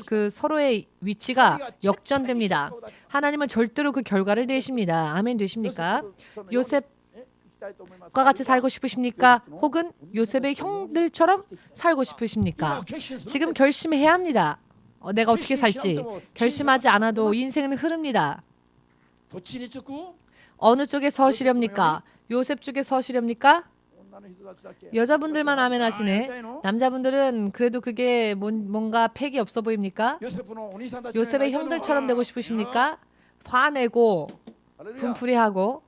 그 서로의 위치가 역전됩니다. 하나님은 절대로 그 결과를 내십니다. 아멘 되십니까? 요셉과 같이 살고 싶으십니까? 혹은 요셉의 형들처럼 살고 싶으십니까? 지금 결심해야 합니다. 내가 어떻게 살지 결심하지 않아도 인생은 흐릅니다. 어느 쪽에 서시렵니까? 요셉 쪽에 서시렵니까? 여자분들만 아멘 하시네. 남자분들은 그래도 그게 뭔가 팩이 없어 보입니까? 요셉의 형들처럼 되고 싶으십니까? 화내고 분풀이하고.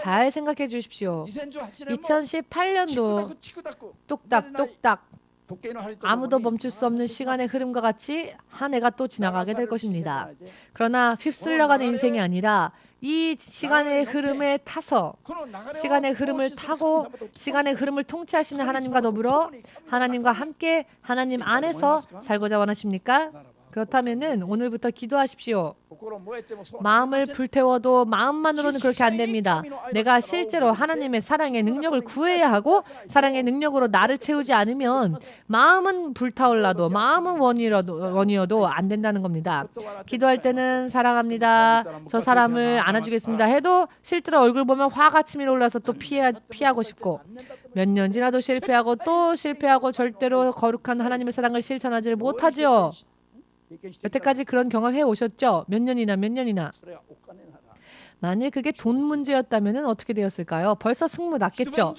잘 생각해 주십시오. 2018년도 똑딱똑딱 아무도 멈출 수 없는 시간의 흐름과 같이 한 해가 또 지나가게 될 것입니다. 그러나 휩쓸려가는 인생이 아니라 이 시간의 흐름에 타서, 시간의 흐름을 타고 시간의 흐름을 통치하시는 하나님과 더불어 하나님과 함께 하나님 안에서 살고자 원하십니까? 그렇다면은 오늘부터 기도하십시오. 마음을 불태워도 마음만으로는 그렇게 안 됩니다. 내가 실제로 하나님의 사랑의 능력을 구해야 하고 사랑의 능력으로 나를 채우지 않으면 마음은 불타올라도 마음은 원이어도 안 된다는 겁니다. 기도할 때는 사랑합니다. 저 사람을 안아주겠습니다 해도 실제로 얼굴 보면 화가 치밀어 올라서 또 피하고 싶고 몇 년 지나도 실패하고 또 실패하고 절대로 거룩한 하나님의 사랑을 실천하지 못하지요. 여태까지 그런 경험해 오셨죠? 몇 년이나. 만일 그게 돈 문제였다면 어떻게 되었을까요? 벌써 승부 났겠죠?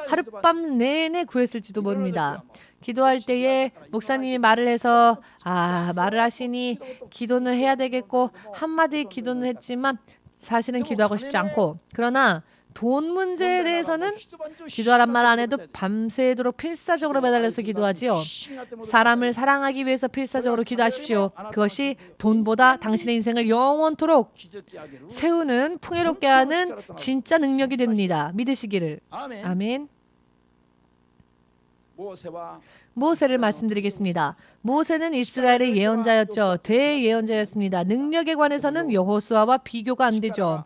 하룻밤 내내 구했을지도 모릅니다. 기도할 때에 목사님이 말을 해서 말을 하시니 기도는 해야 되겠고 한마디 기도는 했지만 사실은 기도하고 싶지 않고, 그러나 돈 문제에 대해서는 기도하란 말 안 해도 밤새도록 필사적으로 매달려서 기도하지요. 사람을 사랑하기 위해서 필사적으로 기도하십시오. 그것이 돈보다 당신의 인생을 영원토록 세우는, 풍요롭게 하는 진짜 능력이 됩니다. 믿으시기를. 아멘. 모세를 말씀드리겠습니다. 모세는 이스라엘의 예언자였죠. 대예언자였습니다. 능력에 관해서는 여호수아와 비교가 안 되죠.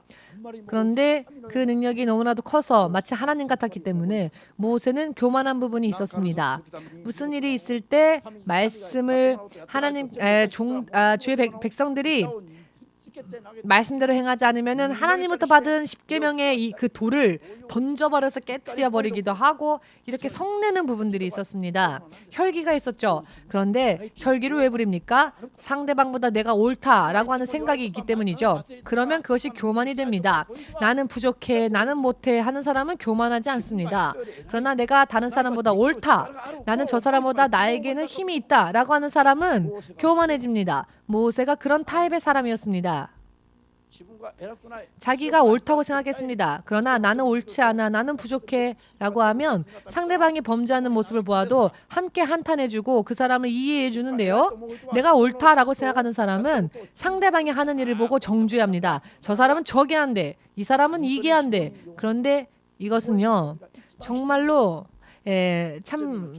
그런데 그 능력이 너무나도 커서 마치 하나님 같았기 때문에 모세는 교만한 부분이 있었습니다. 무슨 일이 있을 때 말씀을 주의 백성들이 말씀대로 행하지 않으면은 하나님부터 받은 십계명의 그 돌을 던져버려서 깨뜨려 버리기도 하고 이렇게 성내는 부분들이 있었습니다. 혈기가 있었죠. 그런데 혈기를 왜 부립니까? 상대방보다 내가 옳다라고 하는 생각이 있기 때문이죠. 그러면 그것이 교만이 됩니다. 나는 부족해, 나는 못해 하는 사람은 교만하지 않습니다. 그러나 내가 다른 사람보다 옳다, 나는 저 사람보다 나에게는 힘이 있다라고 하는 사람은 교만해집니다. 모세가 그런 타입의 사람이었습니다. 자기가 옳다고 생각했습니다. 그러나 나는 옳지 않아, 나는 부족해 라고 하면 상대방이 범죄하는 모습을 보아도 함께 한탄해주고 그 사람을 이해해 주는데요. 내가 옳다라고 생각하는 사람은 상대방이 하는 일을 보고 정죄합니다. 저 사람은 저게 안 돼, 이 사람은 이게 안 돼. 그런데 이것은요, 정말로 참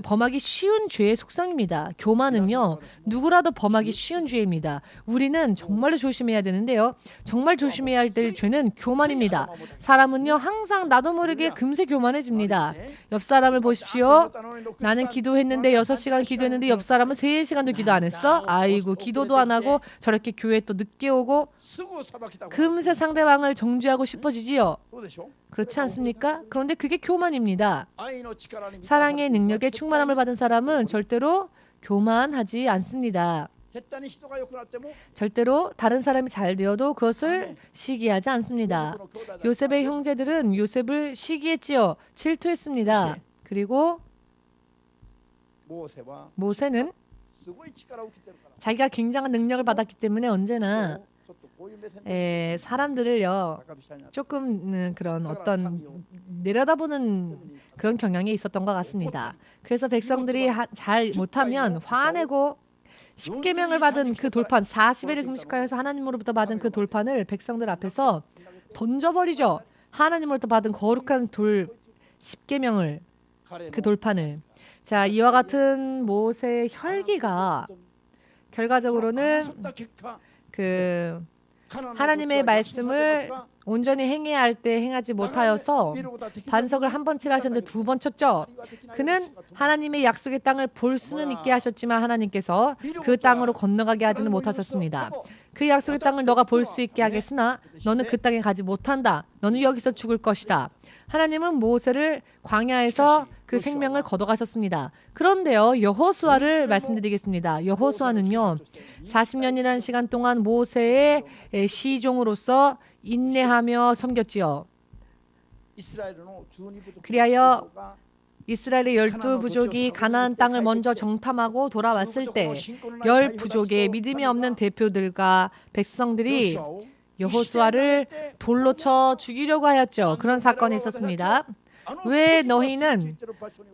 범하기 쉬운 죄의 속성입니다. 교만은요, 누구라도 범하기 쉬운 죄입니다. 우리는 정말로 조심해야 되는데요. 정말 조심해야 할 죄는 교만입니다. 사람은요, 항상 나도 모르게 금세 교만해집니다. 옆 사람을 보십시오. 나는 기도했는데 6시간 기도했는데 옆 사람은 3시간도 기도 안 했어? 아이고, 기도도 안 하고 저렇게 교회 또 늦게 오고 금세 상대방을 정죄하고 싶어지지요. 그렇지 않습니까? 그런데 그게 교만입니다. 사랑의 능력에 충만함을 받은 사람은 절대로 교만하지 않습니다. 절대로 다른 사람이 잘 되어도 그것을 시기하지 않습니다. 요셉의 형제들은 요셉을 시기했지요. 질투했습니다. 그리고 모세는 자기가 굉장한 능력을 받았기 때문에 언제나 사람들을요 조금 그런 어떤 내려다보는 그런 경향이 있었던 것 같습니다. 그래서 백성들이 잘 못하면 화내고 10계명을 받은 그 돌판 40일을 금식하여서 하나님으로부터 받은 그 돌판을 백성들 앞에서 던져버리죠. 하나님으로부터 받은 거룩한 10계명을 그 돌판을. 자, 이와 같은 모세의 혈기가 결과적으로는 그 하나님의 말씀을 온전히 행해야 할 때 행하지 못하여서 반석을 한 번 칠하셨는데 2번 쳤죠. 그는 하나님의 약속의 땅을 볼 수는 있게 하셨지만 하나님께서 그 땅으로 건너가게 하지는 못하셨습니다. 그 약속의 땅을 너가 볼 수 있게 하겠으나 너는 그 땅에 가지 못한다. 너는 여기서 죽을 것이다. 하나님은 모세를 광야에서 그 생명을 거둬가셨습니다. 그런데요, 여호수아를 말씀드리겠습니다. 여호수아는요 40년이라는 시간 동안 모세의 시종으로서 인내하며 섬겼지요. 그리하여 이스라엘의 12부족이 가나안 땅을 먼저 정탐하고 돌아왔을 때 10부족의 믿음이 없는 대표들과 백성들이 여호수아를 돌로 쳐 죽이려고 하였죠. 그런 사건이 있었습니다. 왜 너희는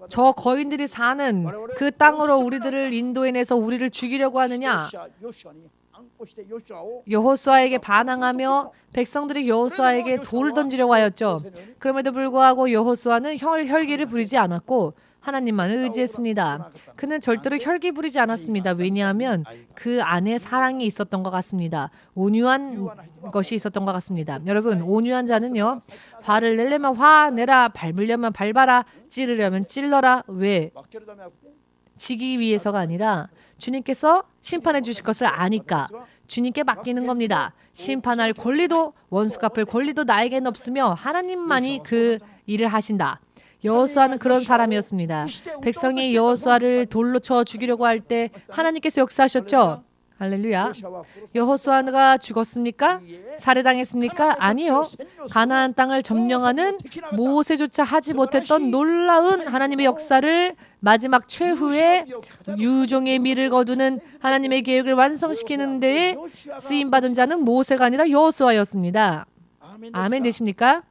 저 거인들이 사는 그 땅으로 우리들을 인도해내서 우리를 죽이려고 하느냐? 여호수아에게 반항하며 백성들이 여호수아에게 돌을 던지려고 하였죠. 그럼에도 불구하고 여호수아는 혈기를 부리지 않았고 하나님만을 의지했습니다. 그는 절대로 혈기 부리지 않았습니다. 왜냐하면 그 안에 사랑이 있었던 것 같습니다. 온유한 것이 있었던 것 같습니다. 여러분, 온유한 자는요, 화를 내려면 화내라, 밟으려면 밟아라, 찌르려면 찔러라. 왜? 지기 위해서가 아니라 주님께서 심판해 주실 것을 아니까 주님께 맡기는 겁니다. 심판할 권리도 원수 갚을 권리도 나에게는 없으며 하나님만이 그 일을 하신다. 여호수아는 그런 사람이었습니다. 백성이 여호수아를 돌로 쳐 죽이려고 할 때 하나님께서 역사하셨죠. 할렐루야. 여호수아가 죽었습니까? 살해당했습니까? 아니요. 가나안 땅을 점령하는 모세조차 하지 못했던 놀라운 하나님의 역사를 마지막 최후의 유종의 미를 거두는 하나님의 계획을 완성시키는 데에 쓰임받은 자는 모세가 아니라 여호수아였습니다. 아멘 되십니까?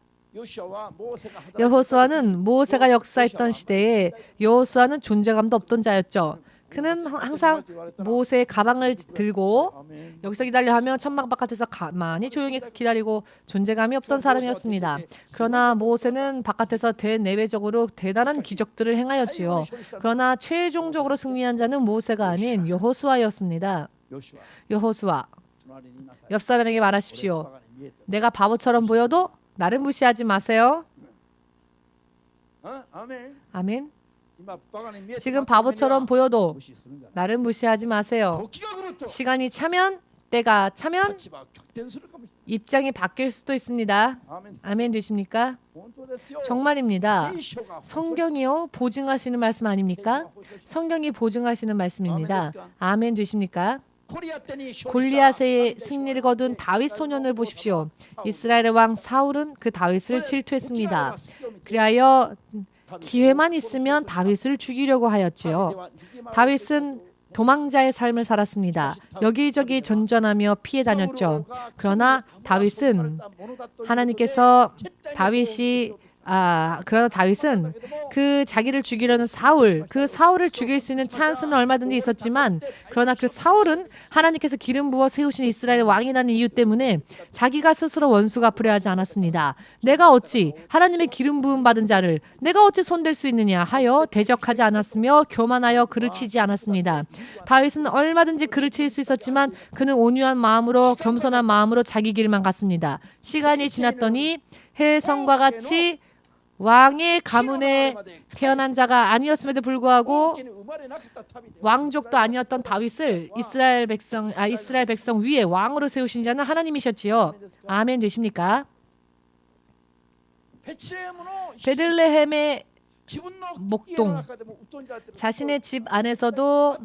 여호수아는 모세가 역사했던 시대에 여호수아는 존재감도 없던 자였죠. 그는 항상 모세의 가방을 들고 여기서 기다려 하며 천막 바깥에서 가만히 조용히 기다리고 존재감이 없던 사람이었습니다. 그러나 모세는 바깥에서 대내외적으로 대단한 기적들을 행하였지요. 그러나 최종적으로 승리한 자는 모세가 아닌 여호수아였습니다. 여호수아, 옆 사람에게 말하십시오. 내가 바보처럼 보여도 나를 무시하지 마세요. 아멘. 지금 바보처럼 보여도 나를 무시하지 마세요. 시간이 차면, 때가 차면 입장이 바뀔 수도 있습니다. 아멘 되십니까? 정말입니다. 성경이요 보증하시는 말씀 아닙니까? 성경이 보증하시는 말씀입니다. 아멘 되십니까? 골리앗의 승리를 거둔 다윗 소년을 보십시오. 이스라엘의 왕 사울은 그 다윗을 질투했습니다. 그리하여 기회만 있으면 다윗을 죽이려고 하였지요. 다윗은 도망자의 삶을 살았습니다. 여기저기 전전하며 피해 다녔죠. 그러나 다윗은 하나님께서 다윗이 그러나 다윗은 그 자기를 죽이려는 그 사울을 죽일 수 있는 찬스는 얼마든지 있었지만, 그러나 그 사울은 하나님께서 기름 부어 세우신 이스라엘의 왕이라는 이유 때문에 자기가 스스로 원수 갚으려 하지 않았습니다. 내가 어찌 하나님의 기름 부음 받은 자를 내가 어찌 손댈 수 있느냐 하여 대적하지 않았으며 교만하여 그를 치지 않았습니다. 다윗은 얼마든지 그를 칠 수 있었지만 그는 온유한 마음으로, 겸손한 마음으로 자기 길만 갔습니다. 시간이 지났더니 혜성과 같이 왕의 가문에 태어난 자가 아니었음에도 불구하고 왕족도 아니었던 다윗을 이스라엘 백성 위에 왕으로 세우신 자는 하나님이셨지요. 아멘 되십니까? 베들레헴의 목동, 자신의 집 안에서도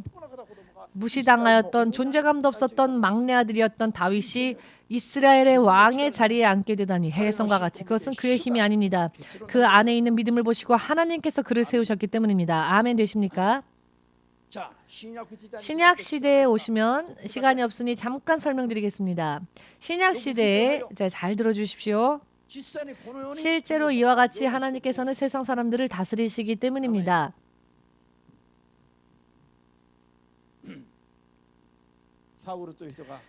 무시당하였던, 존재감도 없었던 막내 아들이었던 다윗이 이스라엘의 왕의 자리에 앉게 되다니, 혜성과 같이. 그것은 그의 힘이 아닙니다. 그 안에 있는 믿음을 보시고 하나님께서 그를 세우셨기 때문입니다. 아멘 되십니까? 신약 시대에 오시면, 시간이 없으니 잠깐 설명드리겠습니다. 신약 시대에, 잘 들어주십시오. 실제로 이와 같이 하나님께서는 세상 사람들을 다스리시기 때문입니다.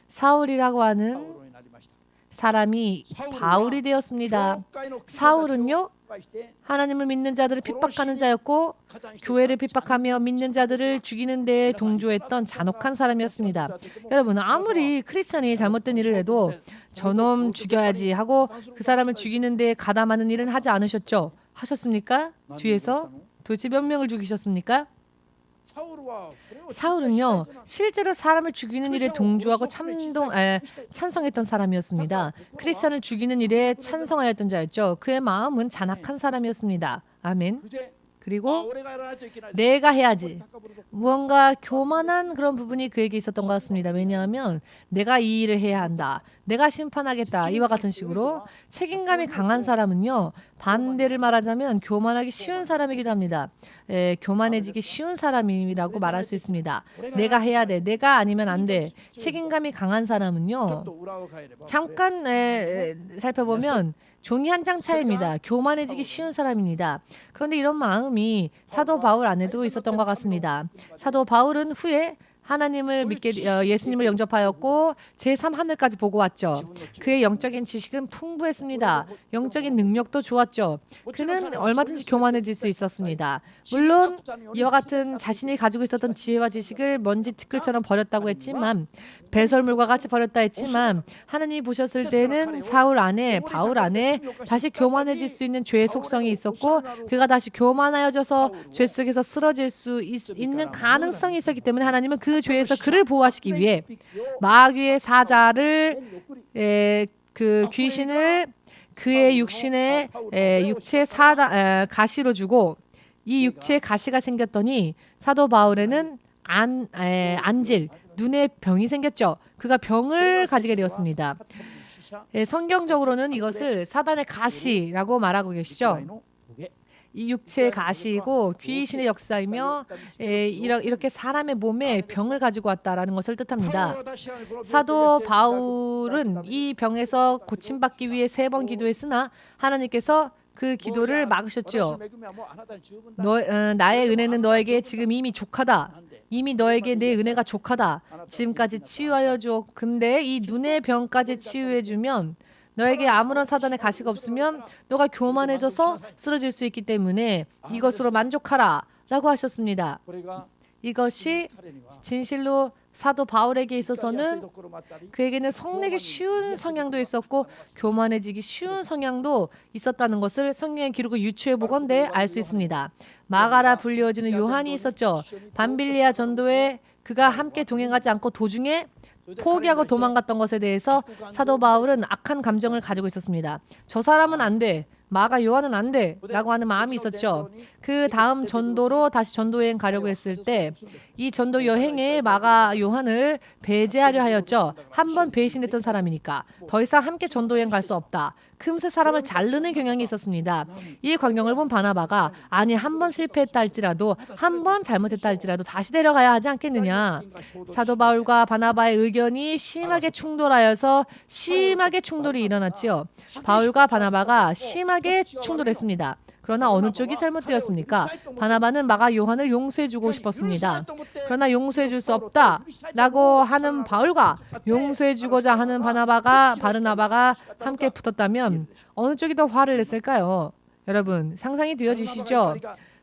사울이라고 하는 사람이 바울이 되었습니다. 사울은요, 하나님을 믿는 자들을 핍박하는 자였고 교회를 핍박하며 믿는 자들을 죽이는 데에 동조했던 잔혹한 사람이었습니다. 여러분, 아무리 크리스천이 잘못된 일을 해도 저놈 죽여야지 하고 그 사람을 죽이는 데에 가담하는 일은 하지 않으셨죠? 하셨습니까? 뒤에서 도대체 몇 명을 죽이셨습니까? 사울은요, 실제로 사람을 죽이는 일에 동조하고 찬성했던 사람이었습니다. 크리스천을 죽이는 일에 찬성하였던 자였죠. 그의 마음은 잔악한 사람이었습니다. 아멘. 그리고 내가 해야지, 무언가 교만한 그런 부분이 그에게 있었던 것 같습니다. 왜냐하면 내가 이 일을 해야 한다, 내가 심판하겠다, 이와 같은 식으로 책임감이 강한 사람은요, 반대를 말하자면 교만하기 쉬운 사람이기도 합니다. 교만해지기 쉬운 사람이라고 말할 수 있습니다. 내가 해야 돼, 내가 아니면 안 돼. 책임감이 강한 사람은요, 잠깐 살펴보면 종이 한 장 차이입니다. 교만해지기 쉬운 사람입니다. 그런데 이런 마음이 사도 바울 안에도 있었던 것 같습니다. 사도 바울은 후에 하나님을 믿게 예수님을 영접하였고 제3 하늘까지 보고 왔죠. 그의 영적인 지식은 풍부했습니다. 영적인 능력도 좋았죠. 그는 얼마든지 교만해질 수 있었습니다. 물론 이와 같은 자신이 가지고 있었던 지혜와 지식을 먼지 티끌처럼 버렸다고 했지만, 배설물과 같이 버렸다 했지만, 하나님이 보셨을 때는 바울 안에 다시 교만해질 수 있는 죄의 속성이 있었고, 그가 다시 교만하여져서 죄 속에서 쓰러질 수 있는 가능성이 있었기 때문에 하나님은 그 죄에서 그를 보호하시기 위해 마귀의 사자를, 그 귀신을 그의 육신에 육체 가시로 주고, 이 육체에 가시가 생겼더니 사도 바울에는 안질, 눈에 병이 생겼죠. 그가 병을 가지게 되었습니다. 성경적으로는 이것을 사단의 가시라고 말하고 계시죠. 이 육체의 가시이고 귀신의 역사이며 이렇게 사람의 몸에 병을 가지고 왔다라는 것을 뜻합니다. 사도 바울은 이 병에서 고침받기 위해 3번 기도했으나 하나님께서 그 기도를 막으셨지요. 나의 은혜는 너에게 지금 이미 족하다. 이미 너에게 내 은혜가 족하다. 지금까지 치유하여 줘. 근데 이 눈의 병까지 치유해 주면, 너에게 아무런 사단의 가시가 없으면 너가 교만해져서 쓰러질 수 있기 때문에 이것으로 만족하라 라고 하셨습니다. 이것이 진실로 사도 바울에게 있어서는, 그에게는 성내기 쉬운 성향도 있었고 교만해지기 쉬운 성향도 있었다는 것을 성경의 기록을 유추해 보건대 알 수 있습니다. 마가라 불리워지는 요한이 있었죠. 밤빌리아 전도에 그가 함께 동행하지 않고 도중에 포기하고 도망갔던 것에 대해서 사도 바울은 악한 감정을 가지고 있었습니다. 저 사람은 안 돼, 마가 요한은 안 돼 라고 하는 마음이 있었죠. 그 다음 전도로 다시 전도 여행 가려고 했을 때 이 전도 여행에 마가 요한을 배제하려 하였죠. 한 번 배신했던 사람이니까 더 이상 함께 전도 여행 갈 수 없다. 금세 사람을 자르는 경향이 있었습니다. 이 광경을 본 바나바가, 아니 한 번 실패했다 할지라도, 한 번 잘못했다 할지라도 다시 데려가야 하지 않겠느냐. 사도 바울과 바나바의 의견이 심하게 충돌하여서 심하게 충돌이 일어났지요. 바울과 바나바가 심하게 심하게 충돌했습니다. 그러나 어느 쪽이 잘못되었습니까? 바나바는 마가 요한을 용서해주고 싶었습니다. 그러나 용서해줄 수 없다라고 하는 바울과 용서해주고자 하는 바르나바가 함께 붙었다면 어느 쪽이 더 화를 냈을까요? 여러분 상상이 되어지시죠?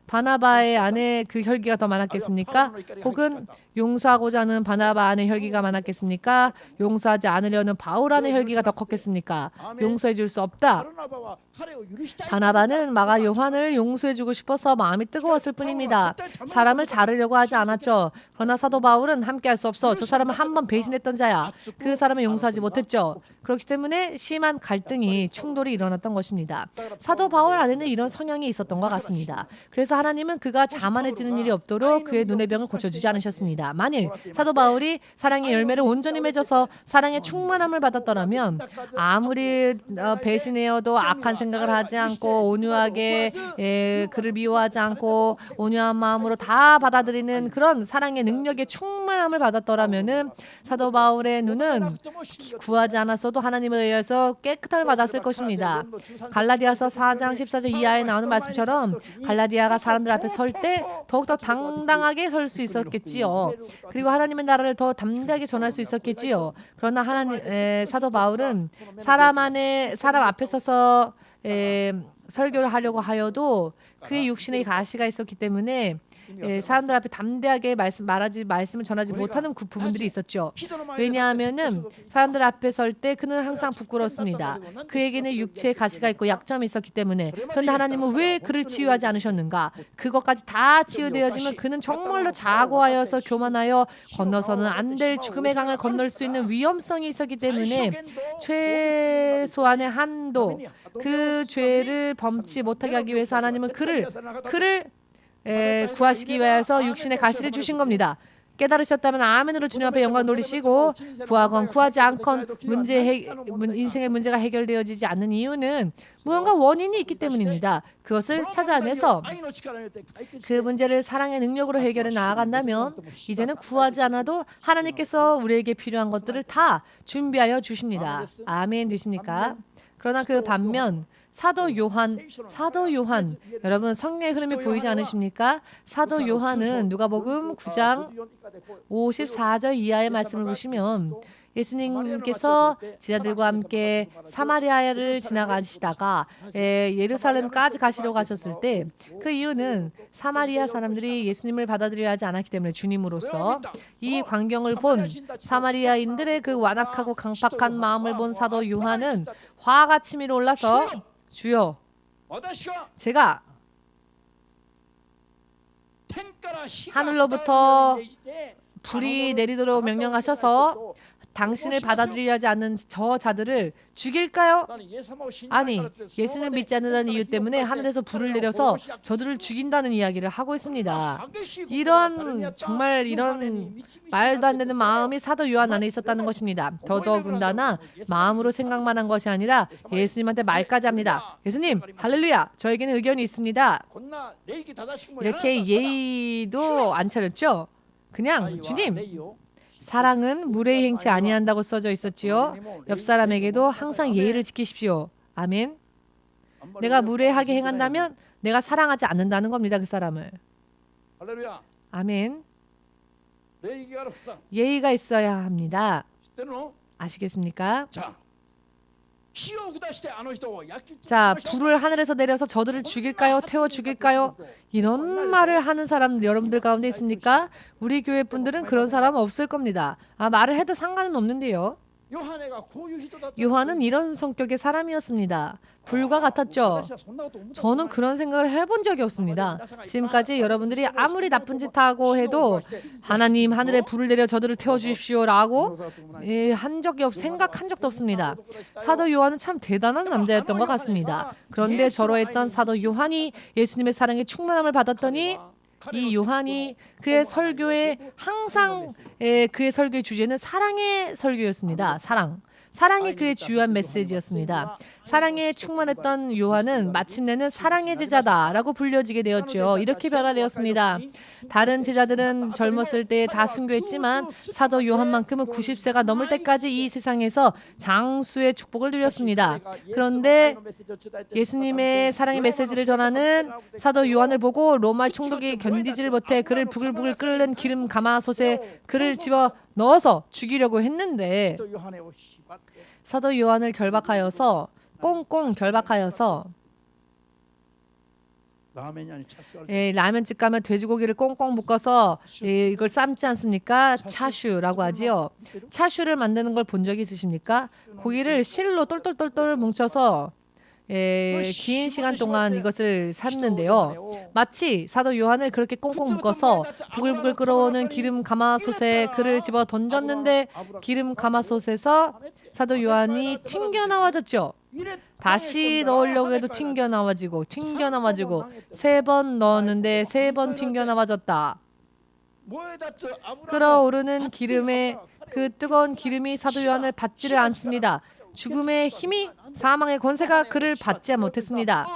바나바의 안에 그 혈기가 더 많았겠습니까? 혹은 용서하고자 하는 바나바 안에 혈기가 많았겠습니까? 용서하지 않으려는 바울 안에 혈기가 더 컸겠습니까? 용서해 줄 수 없다. 바나바는 마가 요한을 용서해 주고 싶어서 마음이 뜨거웠을 뿐입니다. 사람을 자르려고 하지 않았죠. 그러나 사도 바울은 함께할 수 없어. 저 사람은 한 번 배신했던 자야. 그 사람을 용서하지 못했죠. 그렇기 때문에 심한 갈등이 충돌이 일어났던 것입니다. 사도 바울 안에는 이런 성향이 있었던 것 같습니다. 그래서 하나님은 그가 자만해지는 일이 없도록 그의 눈의 병을 고쳐주지 않으셨습니다. 만일 사도 바울이 사랑의 열매를 온전히 맺어서 사랑의 충만함을 받았더라면 아무리 배신해어도 악한 생각을 하지 않고 온유하게 그를 미워하지 않고 온유한 마음으로 다 받아들이는 그런 사랑의 능력의 충만함을 받았더라면은 사도 바울의 눈은 구하지 않았어도 하나님에 의해서 깨끗함을 받았을 것입니다. 갈라디아서 4장 14절 이하에 나오는 말씀처럼 갈라디아가 사람들 앞에 설 때 더욱더 당당하게 설 수 있었겠지요. 그리고 하나님의 나라를 더 담대하게 전할 수 있었겠지요. 그러나 사도 바울은 사람 앞에 서서 설교를 하려고 하여도 그의 육신의 가시가 있었기 때문에 사람들 앞에 담대하게 말씀을 전하지 못하는 그 부분들이 있었죠. 왜냐하면은 사람들 앞에 설 때 그는 항상 부끄러웠습니다. 그에게는 육체의 가시가 있고 약점이 있었기 때문에. 그런데 하나님은 왜 그를 치유하지 않으셨는가? 그것까지 다 치유되어지면 그는 정말로 자고하여서 교만하여 건너서는 안 될 죽음의 강을 건널 수 있는 위험성이 있었기 때문에 최소한의 한도 그 죄를 범치 못하게 하기 위해서 하나님은 그를 구하시기 위해서 육신의 가시를 주신 겁니다. 깨달으셨다면 아멘으로 주님 앞에 영광 돌리시고 구하건 구하지 않건 인생의 문제가 해결되어지지 않는 이유는 무언가 원인이 있기 때문입니다. 그것을 찾아내서 그 문제를 사랑의 능력으로 해결해 나아간다면 이제는 구하지 않아도 하나님께서 우리에게 필요한 것들을 다 준비하여 주십니다. 아멘 되십니까? 그러나 그 반면 사도 요한 여러분 성령의 흐름이 보이지 않으십니까? 사도 요한은 누가복음 9장 54절 이하의 말씀을 보시면 예수님께서 제자들과 함께 사마리아를 지나가시다가 예루살렘까지 가시려고 하셨을 때 그 이유는 사마리아 사람들이 예수님을 받아들여야 하지 않았기 때문에 주님으로서 이 광경을 본 사마리아인들의 그 완악하고 강팍한 마음을 본 사도 요한은 화가 치밀어 올라서 주여 제가 하늘로부터 불이 내리도록 명령하셔서 당신을 받아들이려 하지 않는 저 자들을 죽일까요? 아니, 예수를 믿지 않는다는 이유 때문에 하늘에서 불을 내려서 저들을 죽인다는 이야기를 하고 있습니다. 정말 이런 말도 안 되는 마음이 사도 요한 안에 있었다는 것입니다. 더더군다나 마음으로 생각만 한 것이 아니라 예수님한테 말까지 합니다. 예수님, 할렐루야, 저에게는 의견이 있습니다. 이렇게 예의도 안 차렸죠? 그냥 주님, 사랑은 무례히 행치 아니한다고 써져 있었지요. 옆 사람에게도 항상 예의를 지키십시오. 아멘. 내가 무례하게 행한다면 내가 사랑하지 않는다는 겁니다. 그 사람을. 아멘. 예의가 있어야 합니다. 아시겠습니까? 자, 불을 하늘에서 내려서 저들을 죽일까요? 태워 죽일까요? 이런 말을 하는 사람 여러분들 가운데 있습니까? 우리 교회 분들은 그런 사람 없을 겁니다. 말을 해도 상관은 없는데요. 요한은 이런 성격의 사람이었습니다. 불과 같았죠. 저는 그런 생각을 해본 적이 없습니다. 지금까지 여러분들이 아무리 나쁜 짓 하고 해도 하나님 하늘에 불을 내려 저들을 태워주십시오라고 생각한 적도 없습니다. 사도 요한은 참 대단한 남자였던 것 같습니다. 그런데 저러했던 사도 요한이 예수님의 사랑의 충만함을 받았더니 이 요한이 그의 설교에 항상 그의 설교의 주제는 사랑의 설교였습니다. 사랑이 그의 주요한 메시지였습니다. 사랑에 충만했던 요한은 마침내는 사랑의 제자다라고 불려지게 되었죠. 이렇게 변화되었습니다. 다른 제자들은 젊었을 때 다 순교했지만 사도 요한만큼은 90세가 넘을 때까지 이 세상에서 장수의 축복을 누렸습니다. 그런데 예수님의 사랑의 메시지를 전하는 사도 요한을 보고 로마 총독이 견디지를 못해 그를 부글부글 끓는 기름 가마솥에 그를 집어 넣어서 죽이려고 했는데 사도 요한을 결박하여서 꽁꽁 결박하여서 라면집 가면 돼지고기를 꽁꽁 묶어서 이걸 삶지 않습니까? 차슈라고 하지요. 차슈를 만드는 걸 본 적 있으십니까? 고기를 실로 똘똘똘똘 뭉쳐서 긴 시간 동안 이것을 삶는데요. 마치 사도 요한을 그렇게 꽁꽁 묶어서 부글부글 끓어오는 기름 가마솥에 그를 집어 던졌는데 기름 가마솥에서 사도 요한이 튕겨나와졌죠. 다시 넣으려고 해도 튕겨나와지고 3번 넣었는데 3번 튕겨나와졌다. 끓어오르는 기름에 그 뜨거운 기름이 사도 요한을 받지를 않습니다. 죽음의 힘이 사망의 권세가 그를 받지 못했습니다.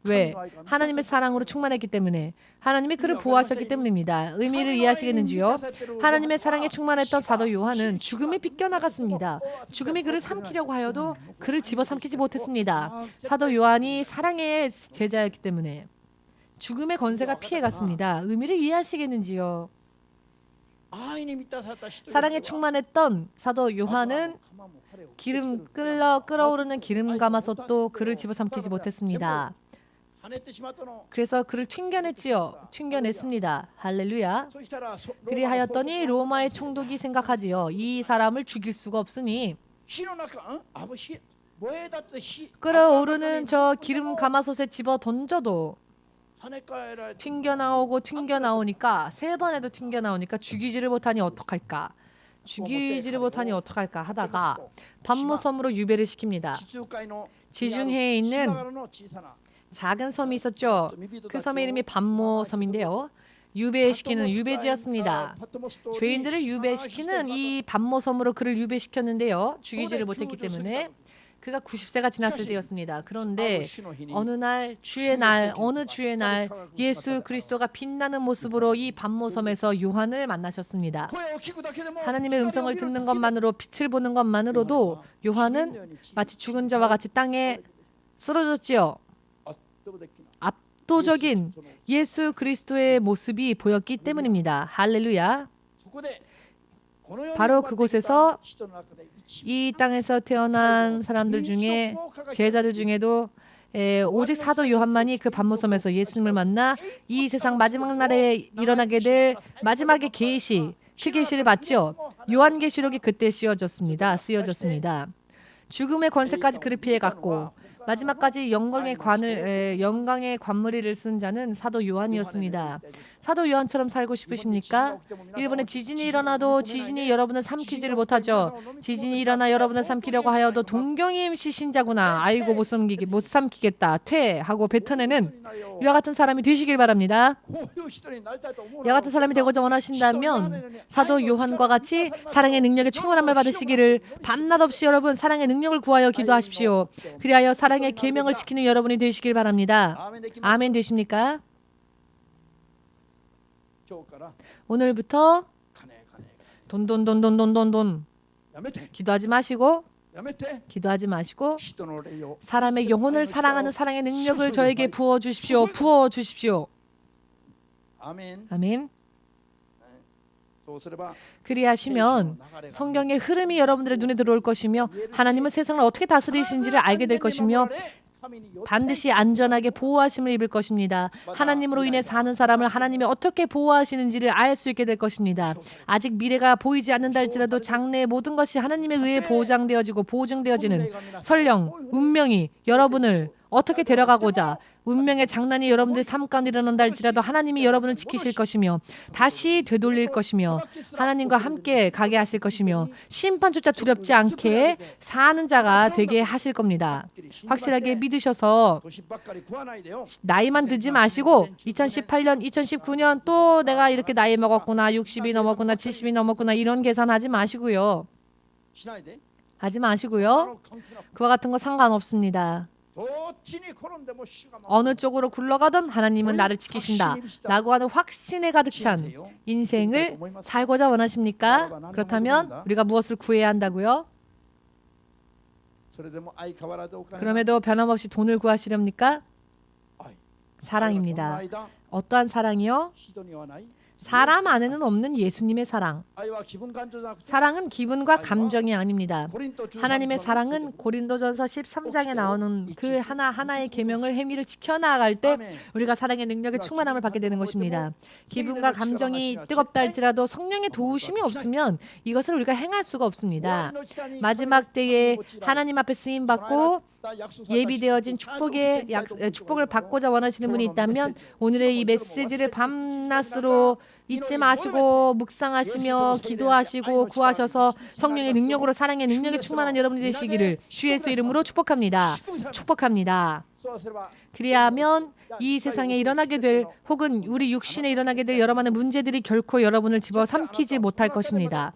왜? 하나님의 사랑으로 충만했기 때문에 하나님이 그를 보호하셨기 때문입니다. 의미를 이해하시겠는지요? 하나님의 사랑에 충만했던 사도 요한은 죽음이 빗겨나갔습니다. 죽음이 그를 삼키려고 하여도 그를 집어삼키지 못했습니다. 사도 요한이 사랑의 제자였기 때문에 죽음의 권세가 피해갔습니다. 의미를 이해하시겠는지요? 사랑에 충만했던 사도 요한은 기름 끓어오르는 기름 가마솥도 그를 집어삼키지 못했습니다. 그래서 그를 튕겨냈지요. 튕겨냈습니다. 할렐루야. 그리하였더니 로마의 총독이 생각하지요. 이 사람을 죽일 수가 없으니 끓어오르는 저 기름 가마솥에 집어 던져도 튕겨나오니까 3번에도 튕겨나오니까 죽이지를 못하니 어떡할까? 죽이지를 못하니 어떡할까 하다가 반모섬으로 유배를 시킵니다. 지중해에 있는 작은 섬이 있었죠. 그 섬의 이름이 반모섬인데요. 유배시키는 유배지였습니다. 죄인들을 유배시키는 이 반모섬으로 그를 유배시켰는데요. 죽이지를 못했기 때문에 그가 90세가 지났을 때였습니다. 그런데 어느 주의 날 예수 그리스도가 빛나는 모습으로 이 반모섬에서 요한을 만나셨습니다. 하나님의 음성을 듣는 것만으로 빛을 보는 것만으로도 요한은 마치 죽은 자와 같이 땅에 쓰러졌지요. 압도적인 예수 그리스도의 모습이 보였기 때문입니다. 할렐루야. 바로 그곳에서 이 땅에서 태어난 사람들 중에 제자들 중에도 오직 사도 요한만이 그 반모섬에서 예수님을 만나 이 세상 마지막 날에 일어나게 될 마지막의 계시, 그 계시를 받죠. 요한계시록이 그때 쓰여졌습니다. 죽음의 권세까지 그를 피해갔고 마지막까지 영광의 관무리를 쓴 자는 사도 요한이었습니다. 사도 요한처럼 살고 싶으십니까? 일본에 지진이 일어나도 지진이 여러분을 삼키지를 못하죠. 지진이 일어나 여러분을 삼키려고 하여도 동경임 시신자구나. 아이고 못 삼키겠다. 퇴하고 뱉어내는 이와 같은 사람이 되시길 바랍니다. 이와 같은 사람이 되고자 원하신다면 사도 요한과 같이 사랑의 능력에 충만함을 받으시기를 밤낮 없이 여러분 사랑의 능력을 구하여 기도하십시오. 그리하여 사랑의 계명을 지키는 여러분이 되시길 바랍니다. 아멘 되십니까? 오늘부터 돈 기도하지 마시고 사람의 영혼을 사랑하는 사랑의 능력을 저에게 부어 주십시오. 아멘. 그리하시면 성경의 흐름이 여러분들의 눈에 들어올 것이며 하나님은 세상을 어떻게 다스리시는지를 알게 될 것이며 반드시 안전하게 보호하심을 입을 것입니다. 하나님으로 인해 사는 사람을 하나님이 어떻게 보호하시는지를 알 수 있게 될 것입니다. 아직 미래가 보이지 않는다 할지라도 장래의 모든 것이 하나님에 의해 보장되어지고 보증되어지는 설령 운명이 여러분을 어떻게 데려가고자 운명의 장난이 여러분들 삶 가운데 일어난다 할지라도 하나님이 여러분을 지키실 것이며 다시 되돌릴 것이며 하나님과 함께 가게 하실 것이며 심판조차 두렵지 않게 사는 자가 되게 하실 겁니다. 확실하게 믿으셔서 나이만 듣지 마시고 2018년, 2019년 또 내가 이렇게 나이 먹었구나, 60이 넘었구나, 70이 넘었구나 이런 계산하지 마시고요. しないで 하지 마시고요. 그와 같은 거 상관없습니다. どっちに転んでも主が守る 어느 쪽으로 굴러가든 하나님은 나를 지키신다 라고 하는 확신에 가득 찬 인생을 살고자 원하십니까? 그렇다면 우리가 무엇을 구해야 한다고요? それでも相変わらずお金が 그럼에도 변함없이 돈을 구하시렵니까? 愛 사랑입니다. 愛はこの間 어떠한 사랑이요? 人にはない 사람 안에는 없는 예수님의 사랑. 愛は気分感情じゃなくて 사랑은 기분과 감정이 아닙니다. コリント13 하나님의 사랑은 고린도전서 13장에 나오는 그 하나하나의 계명을 행위를 지켜나갈 때 우리가 사랑의 능력의 충만함을 받게 되는 것입니다. 기분과 감정이 뜨겁다 할지라도 성령의 도우심이 없으면 이것을 우리가 행할 수가 없습니다. 마지막 때에 하나님 앞에 쓰임받고 예비되어진 축복을 받고자 원하시는 분이 있다면 오늘의 이 메시지를 밤낮으로 잊지 마시고 묵상하시며 기도하시고 구하셔서 성령의 능력으로 사랑의 능력에 충만한 여러분이 되시기를 주 예수 이름으로 축복합니다. 축복합니다. 그리하면 이 세상에 일어나게 될 혹은 우리 육신에 일어나게 될 여러 많은 문제들이 결코 여러분을 집어삼키지 못할 것입니다.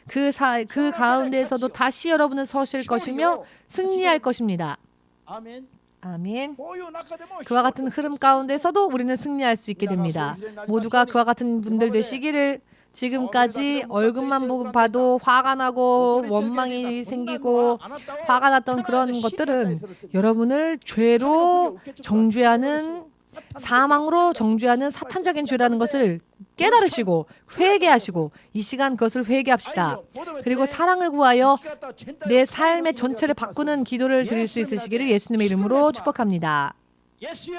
그 가운데에서도 다시 여러분은 서실 것이며 승리할 것입니다. アーメン 아멘. こういう中でも 그와 같은 흐름 가운데서도 우리는 승리할 수 있게 됩니다. 모두가 그와 같은 분들 되시기를. 지금까지 얼굴만 봐도 화가 나고 원망이 생기고 화가 났던 그런 것들은 여러분을 죄로 정죄하는 사망으로 정죄하는 사탄적인 죄라는 것을 깨달으시고 회개하시고 이 시간 그것을 회개합시다. 그리고 사랑을 구하여 내 삶의 전체를 바꾸는 기도를 드릴 수 있으시기를 예수님의 이름으로 축복합니다. 예수여